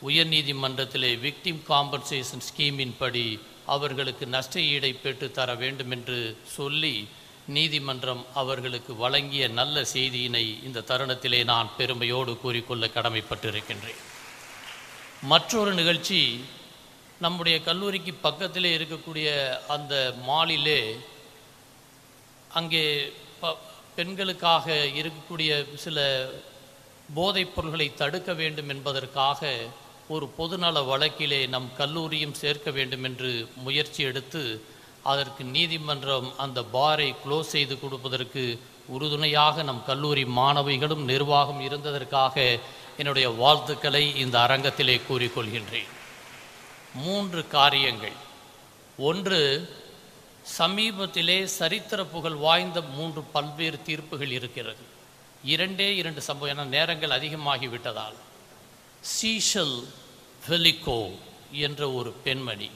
G: உயர்நீதிமன்றத்திலே விக்டிம் காம்பன்சேஷன் ஸ்கீமின் படி அவர்களுக்கு நஷ்ட ஈடை பெற்று தர வேண்டும் என்று சொல்லி நீதிமன்றம் அவர்களுக்கு வழங்கிய நல்ல செய்தியினை இந்த தருணத்திலே நான் பெருமையோடு கூறிக்கொள்ள கடமைப்பட்டிருக்கின்றேன். மற்றொரு நிகழ்ச்சி, நம்முடைய கல்லூரிக்கு பக்கத்திலே இருக்கக்கூடிய அந்த மாலிலே அங்கே பெண்களுக்காக இருக்கக்கூடிய சில போதைப் பொருள்களை தடுக்க வேண்டும் என்பதற்காக ஒரு பொதுநல வழக்கிலே நம் கல்லூரியும் சேர்க்க வேண்டும் என்று முயற்சி எடுத்து அதற்கு நீதிமன்றம் அந்த பாரை க்ளோஸ் செய்து கொடுப்பதற்கு உறுதுணையாக நம் கல்லூரி மாணவிகளும் நிர்வாகம் இருந்ததற்காக என்னுடைய வாழ்த்துக்களை இந்த அரங்கத்திலே கூறிக்கொள்கின்றேன். 3 காரியங்கள். ஒன்று, சமீபத்திலே சரித்திர புகழ் வாய்ந்த 3 பல்வேறு தீர்ப்புகள் இருக்கிறது. 2 சம்பவம், என நேரங்கள் அதிகமாகிவிட்டதால். சீஷல் ஃபெலிகோ என்ற ஒரு பெண்மணி,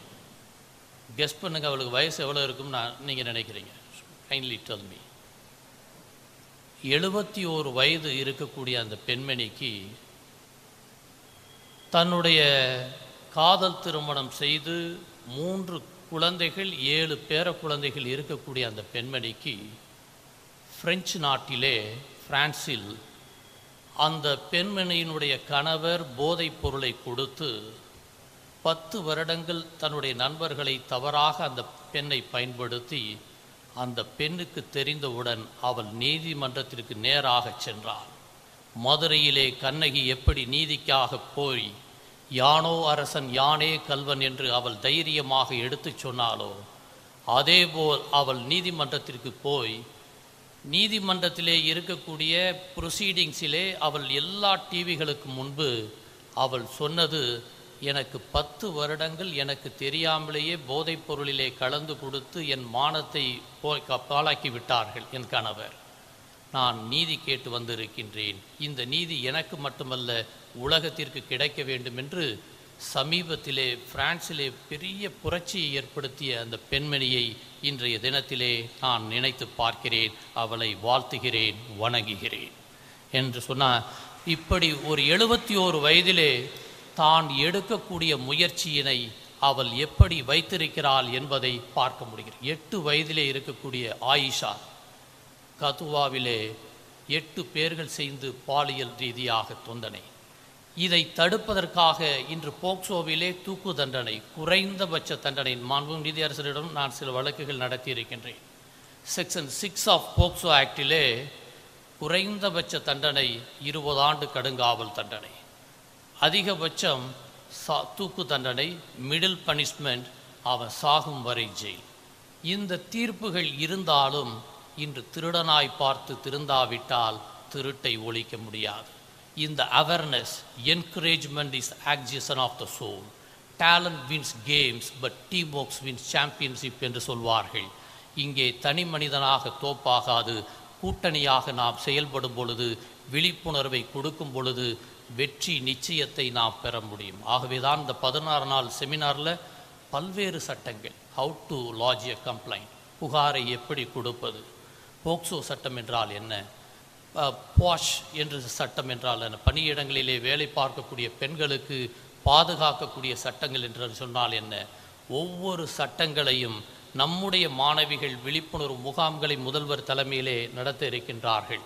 G: கெஸ் பண்ணுங்க அவளுக்கு வயசு எவ்வளோ இருக்கும்னு நீங்கள் நினைக்கிறீங்க? Kindly tell me. 71 வயது இருக்கக்கூடிய அந்த பெண்மணிக்கு தன்னுடைய காதல் திருமணம் செய்து 3 குழந்தைகள் 7 பேர குழந்தைகள் இருக்கக்கூடிய அந்த பெண்மணிக்கு பிரெஞ்சு நாட்டிலே பிரான்சில் அந்த பெண்மணியினுடைய கணவர் போதைப் பொருளை கொடுத்து 10 வருடங்கள் தன்னுடைய நண்பர்களை தவறாக அந்த பெண்ணை பயன்படுத்தி அந்த பெண்ணுக்கு தெரிந்தவுடன் அவள் நீதிமன்றத்திற்கு நேராக சென்றாள். மதுரையிலே கண்ணகி எப்படி நீதிக்காக போய் யானோ அரசன் யானே கல்வன் என்று அவள் தைரியமாக எடுத்து சொன்னாலோ, அதேபோல் அவள் நீதிமன்றத்திற்கு போய் நீதிமன்றத்திலே இருக்கக்கூடிய ப்ரொசீடிங்ஸிலே அவள் எல்லா டிவிகளுக்கு முன்பு அவள் சொன்னது, எனக்கு 10 வருடங்கள் எனக்கு தெரியாமலேயே போதைப் பொருளிலே கலந்து கொடுத்து என் மானத்தை பாழாக்கி விட்டார்கள் என் கணவர். நான் நீதி கேட்டு வந்திருக்கின்றேன். இந்த நீதி எனக்கு மட்டுமல்ல உலகத்திற்கு கிடைக்க வேண்டும் என்று சமீபத்திலே பிரான்சிலே பெரிய புரட்சியை ஏற்படுத்திய அந்த பெண்மணியை இன்றைய தினத்திலே நான் நினைத்து பார்க்கிறேன், அவளை வாழ்த்துகிறேன், வணங்குகிறேன் என்று சொன்னால், இப்படி ஒரு 71 வயதிலே தான் எடுக்கக்கூடிய முயற்சியினை அவள் எப்படி வைத்திருக்கிறாள் என்பதை பார்க்க முடிகிறது. 8 வயதிலே இருக்கக்கூடிய ஆயிஷா கதுவாவிலே 8 பேர்கள் செய்து பாலியல் ரீதியாக தொந்தனை. இதை தடுப்பதற்காக இன்று போக்சோவிலே தூக்கு தண்டனை, குறைந்தபட்ச தண்டனை, மாண்பு நீதியரசரிடம் நான் சில வழக்குகள் நடத்தியிருக்கின்றேன். செக்ஷன் 6 ஆஃப் போக்சோ ஆக்டிலே குறைந்தபட்ச தண்டனை 20 ஆண்டு கடுங்காவல் தண்டனை, அதிகபட்சம் தூக்கு தண்டனை, மிடில் பனிஷ்மெண்ட் அவன் சாகும் வரை ஜெயில். இந்த தீர்ப்புகள் இருந்தாலும் இன்று திருடனாய் பார்த்து திருந்தாவிட்டால் திருட்டை ஒழிக்க முடியாது. இந்த awareness, encouragement is oxygen of the soul. Talent wins games but team works wins championship என்று சொல்வார்கள். இங்கே தனி மனிதனாக தோப்பாகாது, கூட்டணியாக நாம் செயல்படும் பொழுது, விழிப்புணர்வை கொடுக்கும் பொழுது வெற்றி நிச்சயத்தை நாம் பெற முடியும். ஆகவே தான் இந்த 16 நாள் செமினாரில் பல்வேறு சட்டங்கள், how to lodge a complaint, புகாரை எப்படி கொடுப்பது, போக்சோ சட்டம் என்றால் என்ன, பாஷ் என்று சட்டம் என்றால் என்ன, பணியிடங்களிலே வேலை பார்க்கக்கூடிய பெண்களுக்கு பாதுகாக்கக்கூடிய சட்டங்கள் என்று சொன்னால் என்ன, ஒவ்வொரு சட்டங்களையும் நம்முடைய மாணவிகள் விழிப்புணர்வு முகாம்களை முதல்வர் தலைமையிலே நடத்த இருக்கின்றார்கள்.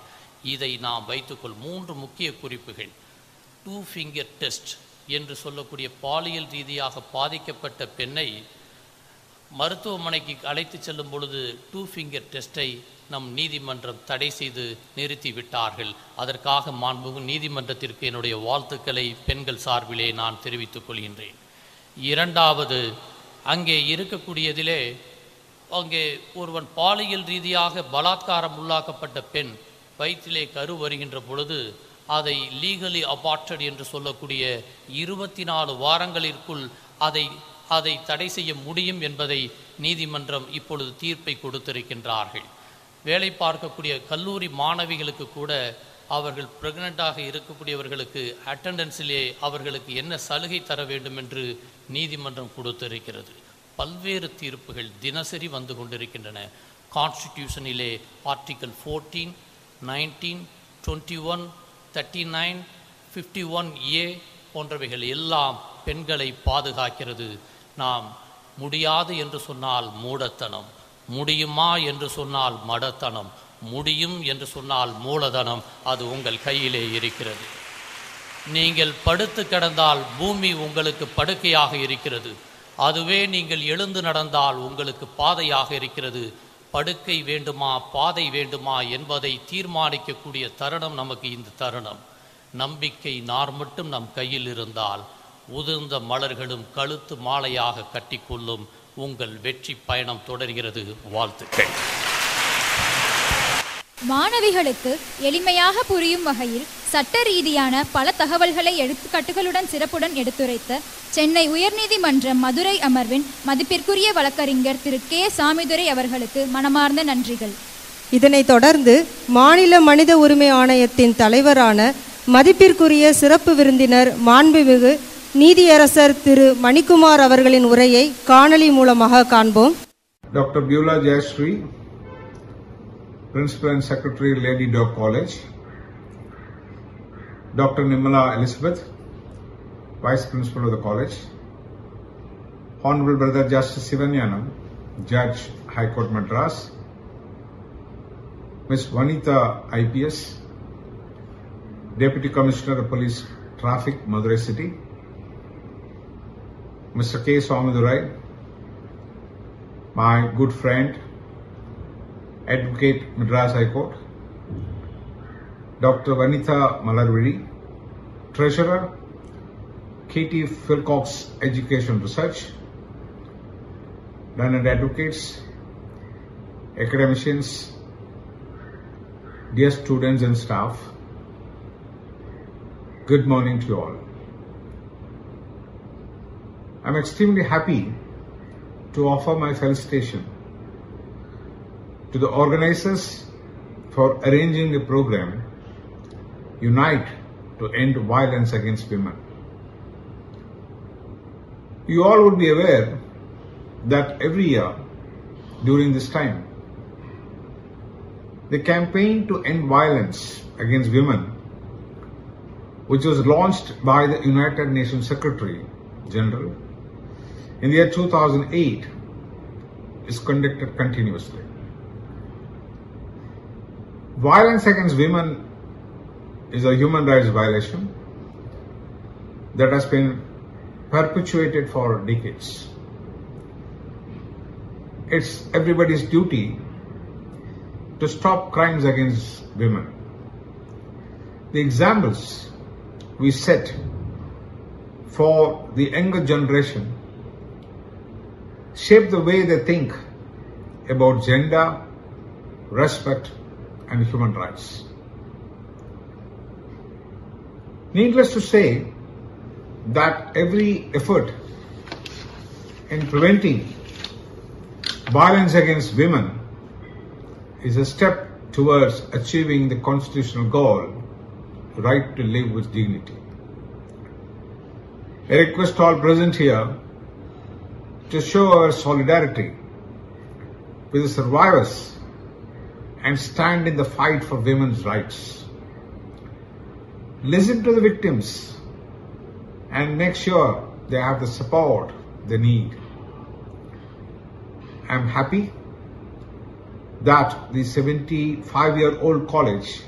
G: இதை நாம் வைத்துக்கொள் 3 முக்கிய குறிப்புகள். 2 ஃபிங்கர் டெஸ்ட் என்று சொல்லக்கூடிய பாலியல் ரீதியாக பாதிக்கப்பட்ட பெண்ணை மருத்துவமனைக்கு அழைத்து செல்லும் பொழுது 2 ஃபிங்கர் டெஸ்ட்டை நம் நீதிமன்றம் தடை செய்து நிறுத்திவிட்டார்கள். அதற்காக மாண்புமிகு நீதிமன்றத்திற்கு என்னுடைய வாழ்த்துக்களை பெண்கள் சார்பிலே நான் தெரிவித்துக் கொள்கின்றேன். 2வது, அங்கே இருக்கக்கூடியதிலே அங்கே ஒருவன் பாலியல் ரீதியாக பலாத்காரம் உள்ளாக்கப்பட்ட பெண் வயிற்றிலே கரு வருகின்ற பொழுது அதை லீகலி அபார்ட்டட் என்று சொல்லக்கூடிய 24 வாரங்களிற்குள் அதை தடை செய்ய முடியும் என்பதை நீதிமன்றம் இப்பொழுது தீர்ப்பை கொடுத்திருக்கின்றார்கள். வேலை பார்க்கக்கூடிய கல்லூரி மாணவிகளுக்கு கூட அவர்கள் பிரெக்னெண்ட்டாக இருக்கக்கூடியவர்களுக்கு அட்டெண்டன்ஸிலே அவர்களுக்கு என்ன சலுகை தர வேண்டும் என்று நீதிமன்றம் கொடுத்திருக்கிறது. பல்வேறு தீர்ப்புகள் தினசரி வந்து கொண்டிருக்கின்றன. கான்ஸ்டிடியூஷனிலே ஆர்டிகல் 14, 19, 21, 39, 51A போன்றவைகள் எல்லாம் பெண்களை பாதுகாக்கிறது. நாம் முடியாது என்று சொன்னால் மூடத்தனம், முடியுமா என்று சொன்னால் மடத்தனம், முடியும் என்று சொன்னால் மூலதனம். அது உங்கள் கையிலே இருக்கிறது. நீங்கள் படுத்து கிடந்தால் பூமி உங்களுக்கு படுக்கையாக இருக்கிறது. அதுவே நீங்கள் எழுந்து நடந்தால் உங்களுக்கு பாதையாக இருக்கிறது. படுக்கை வேண்டுமா பாதை வேண்டுமா என்பதை தீர்மானிக்கக்கூடிய தருணம் நமக்கு இந்த தருணம். நம்பிக்கை நார் மட்டும் நம் கையில் இருந்தால் உதிர்ந்த மலர்களும் கழுத்து மாலையாக கட்டிக்கொள்ளும். உங்கள் வெற்றி பயணம் தொடர்கிறது. வாழ்த்துக்கள்.
B: மாணவிகளுக்கு எளிமையாக புரியும் வகையில் சட்ட ரீதியான பல தகவல்களை எடுத்துக்காட்டுகளுடன் சிறப்புடன் எடுத்துரைத்த சென்னை உயர்நீதிமன்ற மதுரை அமர்வின் மதிப்பிற்குரிய வழக்கறிஞர் திரு கே. சாமிதுரை அவர்களுக்கு மனமார்ந்த நன்றிகள்.
C: இதனைத் தொடர்ந்து மாநில மனித உரிமை ஆணையத்தின் தலைவரான மதிப்பிற்குரிய சிறப்பு விருந்தினர் மாண்புமிகு நீதியரசர் திரு மணிக்குமார் அவர்களின் உரையை காணொலி மூலமாக காண்போம்.
H: Doctor Beulah Jayashree, Principal and Secretary, Lady Doak College; Dr. Nimala Elizabeth, Vice Principal of the College; Honorable Brother Justice Sivanyanam, Judge, High Court Madras; Ms. Vanitha IPS, Deputy Commissioner of Police Traffic, Madurai City; Mr. K. Swamidurai, my good friend, Advocate, Madras High Court; Dr. Vanitha Malarvidi, Treasurer, KT Philcox Education Research; learned advocates, academicians, dear students and staff, good morning to you all. I am extremely happy to offer my felicitation to the organizers for arranging the program Unite to End Violence Against Women. You all would be aware that every year during this time, the campaign to end violence against women, which was launched by the United Nations Secretary General in the year 2008, is conducted continuously. Violence against women is a human rights violation that has been perpetuated for decades. It's everybody's duty to stop crimes against women. The examples we set for the younger generation shape the way they think about gender, respect, and human rights. Needless to say that every effort in preventing violence against women is a step towards achieving the constitutional goal, right to live with dignity. I request all present here to show our solidarity with the survivors and stand in the fight for women's rights. Listen to the victims and make sure they have the support they need. I am happy that the 75-year-old college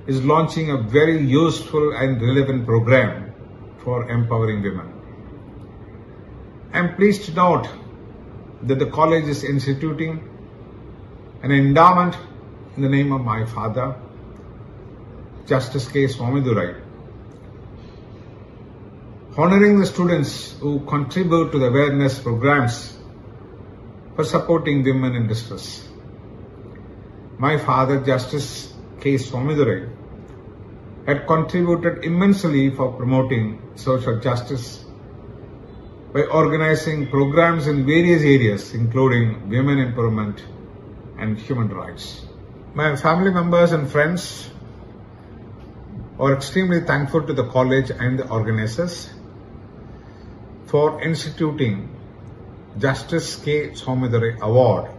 H: is launching a very useful and relevant program for empowering women. I am pleased to note that the college is instituting an endowment in the name of my father, Justice K. Swamidurai, honoring the students who contribute to the awareness programs for supporting women in distress. My father, Justice K. Swamidurai, had contributed immensely for promoting social justice by organizing programs in various areas, including women empowerment and human rights. My family members and friends are extremely thankful to the college and the organizers for instituting Justice K. Swamidurai Award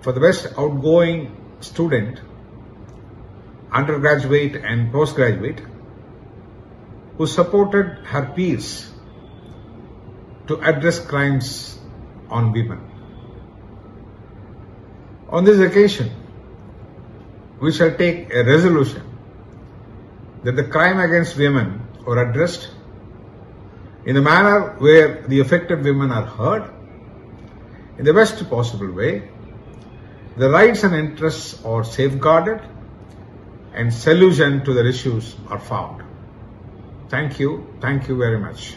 H: for the best outgoing student, undergraduate and postgraduate, who supported her peers to address crimes on women. On this occasion, we shall take a resolution that the crime against women are addressed in a manner where the affected women are heard in the best possible way, the rights and interests are safeguarded, and solution to the issues are found. Thank you very much.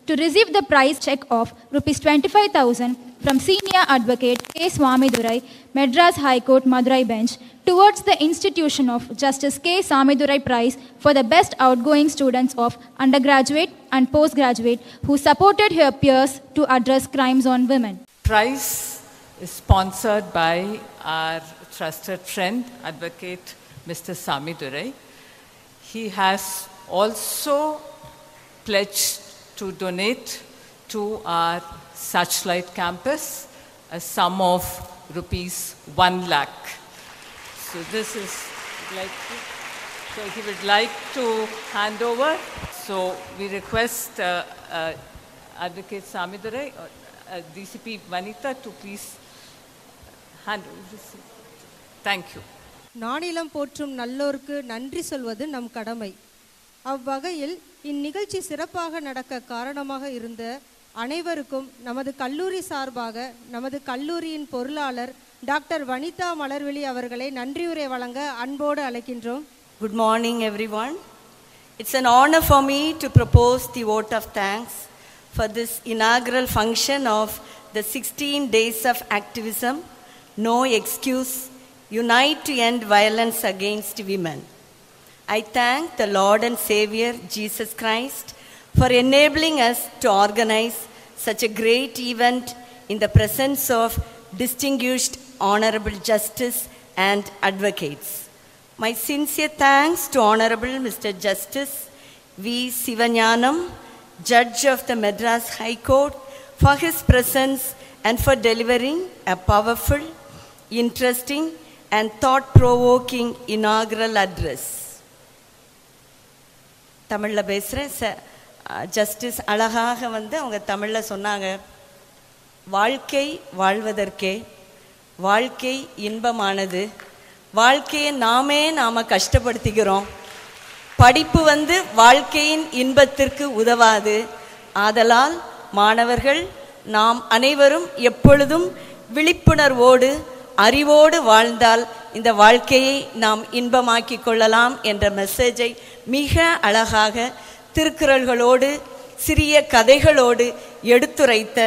B: To receive the prize check of Rs 25,000 from Senior Advocate K. Swamidurai, Madras High Court, Madurai Bench, towards the institution of Justice K. Swamidurai Prize for the best outgoing students of undergraduate and postgraduate who supported her peers to address crimes on women.
I: Prize is sponsored by our trusted friend, Advocate Mr. Swamidurai. He has also pledged to donate to our Suchlight campus a sum of Rs 1 lakh. So this is so he would like to hand over. So we request Advocate Swamidurai or DCP Vanitha to please hand over. Thank you.
C: நானிலம் போற்றும் நல்லோருக்கு நன்றி சொல்வது நம் கடமை. அவ்வகையில் இந்நிகழ்ச்சி சிறப்பாக நடக்க காரணமாக இருந்த அனைவருக்கும் நமது கல்லூரி சார்பாக நமது கல்லூரியின் பொருளாளர் டாக்டர் வனிதா மலர்விழி அவர்களை நன்றியுரை வழங்க அன்போடு அழைக்கின்றோம்.
J: Good morning everyone. It's an honor for me to propose the vote of thanks for this inaugural function of the 16 days of activism, No Excuse, Unite to End Violence Against Women. I thank the Lord and Savior Jesus Christ for enabling us to organize such a great event in the presence of distinguished Honorable Justice and advocates. My sincere thanks to Honorable Mr. Justice V. Sivanyanam, Judge of the Madras High Court, for his presence and for delivering a powerful, interesting and thought-provoking inaugural address. தமிழில் பேசுகிறேன். Justice அழகாக அவங்க தமிழில் சொன்னாங்க, வாழ்க்கை வாழ்வதற்கே, வாழ்க்கை இன்பமானது, வாழ்க்கையை நாம் கஷ்டப்படுத்திக்கிறோம், படிப்பு வாழ்க்கையின் இன்பத்திற்கு உதவாது, ஆதலால் மாணவர்கள் நாம் அனைவரும் எப்பொழுதும் விழிப்புணர்வோடு அறிவோடு வாழ்ந்தால் இந்த வாழ்க்கையை நாம் இன்பமாக்கி கொள்ளலாம் என்ற மெசேஜை மிக அழகாக திருக்குறள்களோடு சிறிய கதைகளோடு எடுத்துரைத்த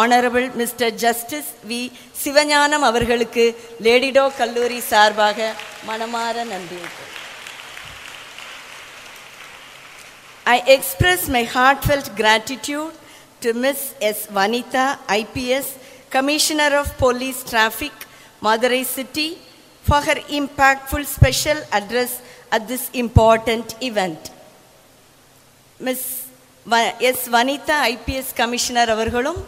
J: honourable mister justice V Sivagnanam அவர்களுக்கு லேடிடோ கல்லூரி சார்பாக மனமார நன்றி. I express my heartfelt gratitude to Ms. S. Vanitha, IPS, Commissioner of Police Traffic, Madurai City, for her impactful special address at this important event. Ms. S. Vanitha, IPS Commissioner அவர்களும்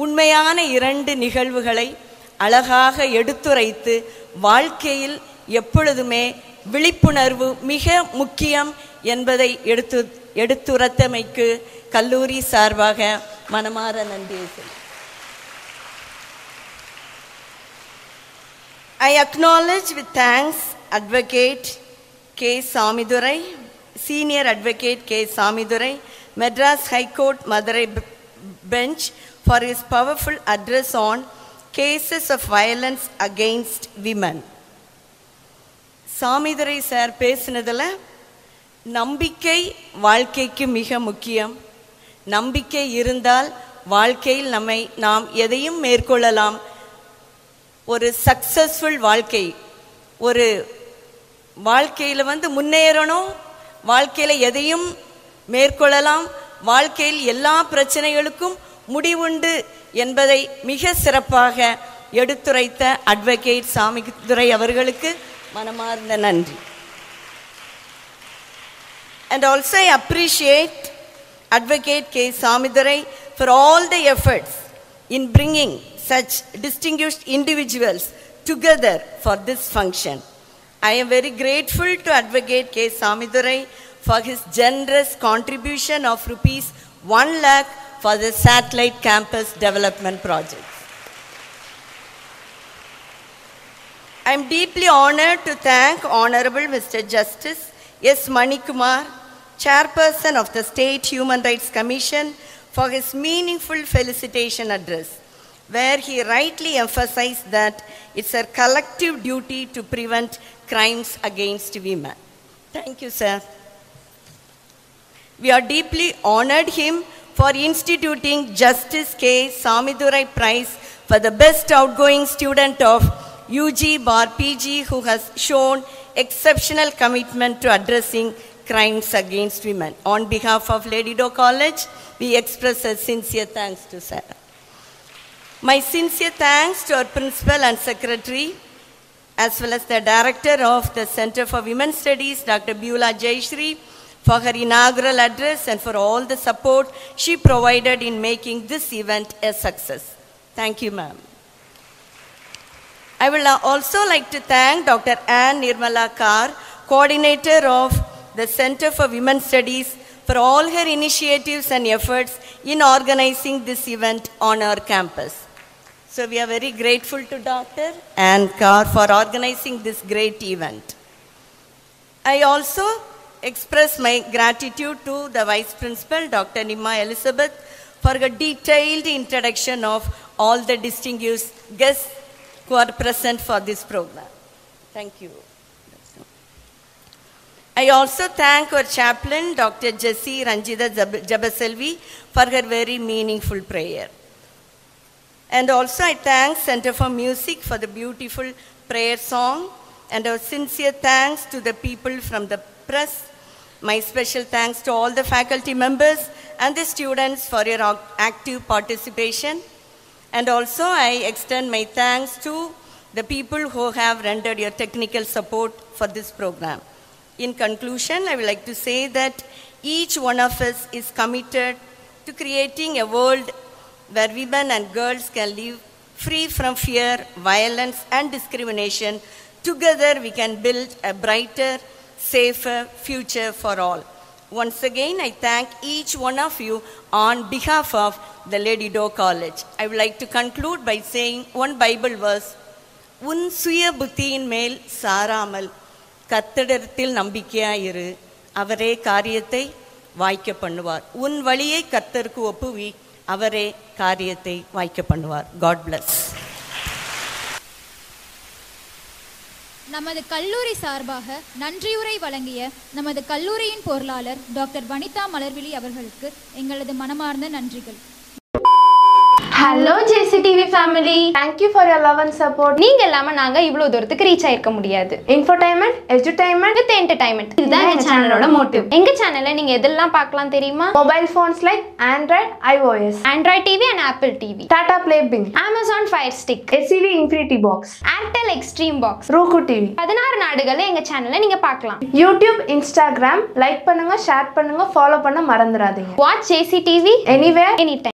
J: உண்மையான 2 நிகழ்வுகளை அழகாக எடுத்துரைத்து வாழ்க்கையில் எப்பொழுதுமே விழிப்புணர்வு மிக முக்கியம் என்பதை எடுத்துரைத்தமைக்கு கல்லூரி சார்பாக மனமார நன்றி. I acknowledge with thanks Advocate K. Samidurai, Senior Advocate K. Samidurai, Madras High Court Madurai Bench, for his powerful address on cases of violence against women. Samidurai sir பேசினதுல நம்பிக்கை வாழ்க்கைக்கு மிக முக்கியம். நம்பிக்கை இருந்தால் வாழ்க்கையில் நாம் எதையும் மேற்கொள்ளலாம். ஒரு சக்சஸ்ஃபுல் வாழ்க்கை, ஒரு வாழ்க்கையில் முன்னேறணும், வாழ்க்கையில் எதையும் மேற்கொள்ளலாம், வாழ்க்கையில் எல்லா பிரச்சனைகளுக்கும் முடிவுண்டு என்பதை மிக சிறப்பாக எடுத்துரைத்த அட்வொகேட் சாமிதுரை அவர்களுக்கு மனமார்ந்த நன்றி. And also I appreciate Advocate K. Samidurai for all the efforts in bringing such distinguished individuals together for this function. I am very grateful to Advocate K. Samidurai for his generous contribution of rupees 1 lakh for the satellite campus development project. I am deeply honored to thank Honorable Mr. Justice S. Manikumar, Chairperson of the State Human Rights Commission, for his meaningful felicitation address, where he rightly emphasized that it's a collective duty to prevent crimes against women. Thank you, sir. We are deeply honored him for instituting Justice K. Samidurai Prize for the best outgoing student of UG bar PG who has shown exceptional commitment to addressing crimes against women. On behalf of Lady Doe College, we express a sincere thanks to sir. My sincere thanks to our principal and secretary, as well as the director of the Center for Women's Studies, Dr. Beulah Jayashree, for her inaugural address and for all the support she provided in making this event a success. Thank you, ma'am. I will also like to thank Dr. Ann Nirmala Kar, coordinator of the Center for Women's Studies, for all her initiatives and efforts in organizing this event on our campus. So we are very grateful to Dr. Ann Kar for organizing this great event. I also express my gratitude to the Vice Principal, Dr. Nima Elizabeth, for her detailed introduction of all the distinguished guests who are present for this program. Thank you. I also thank our chaplain, Dr. Jessie Ranjita Jabaselvi, for her very meaningful prayer. And also I thank Center for Music for the beautiful prayer song, and our sincere thanks to the people from the press. My special thanks to all the faculty members and the students for your active participation. And also I extend my thanks to the people who have rendered your technical support for this program. In conclusion, I would like to say that each one of us is committed to creating a world where women and girls can live free from fear, violence, and discrimination. Together we can build a brighter, safer future for all. Once again, I thank each one of you on behalf of the Lady Doe College. I would like to conclude by saying one Bible verse, உன் சுய புத்தியின் மேல் சாராமல் கர்த்தரிடத்தில் நம்பிக்கையாயிரு, அவரே காரியத்தை வாய்க்க பண்ணுவார். உன் வழியை கர்த்தருக்கு ஒப்புவி, அவரே காரியத்தை வாய்க்க பண்ணுவார். God bless.
B: நமது கல்லூரி சார்பாக நன்றியுரை வழங்கிய நமது கல்லூரியின் பொருளாளர் டாக்டர் வனிதா மலர்விழி அவர்களுக்கு எங்களது மனமார்ந்த நன்றிகள்.
K: Hello JCTV family, thank you for your love and support. நீங்க இல்லாம நாங்க இவ்வளவு தூரத்துக்கு ரீச் ஆயிருக்க முடியாது. இன்ஃபோடைன்மெண்ட், எஜுடைன்மெண்ட் வித் என்டர்டைன்மெண்ட், இதுதான் எங்க சேனலோட மோட்டிவ். எங்க சேனல்ல நீங்க எதெல்லாம் பார்க்கலாம் தெரியுமா? Mobile phones like Android, iOS, Android TV and Apple TV, Tata Play Bing, Amazon Fire Stick, SCV Infinity Box, Airtel Extreme Box, Roku TV. 16 நாடுகள்ல எங்க சேனல்ல நீங்க பார்க்கலாம். YouTube, Instagram லைக் பண்ணுங்க, ஷேர் பண்ணுங்க, ஃபாலோ பண்ண மறந்துடாதீங்க. Watch JCTV anywhere, anytime.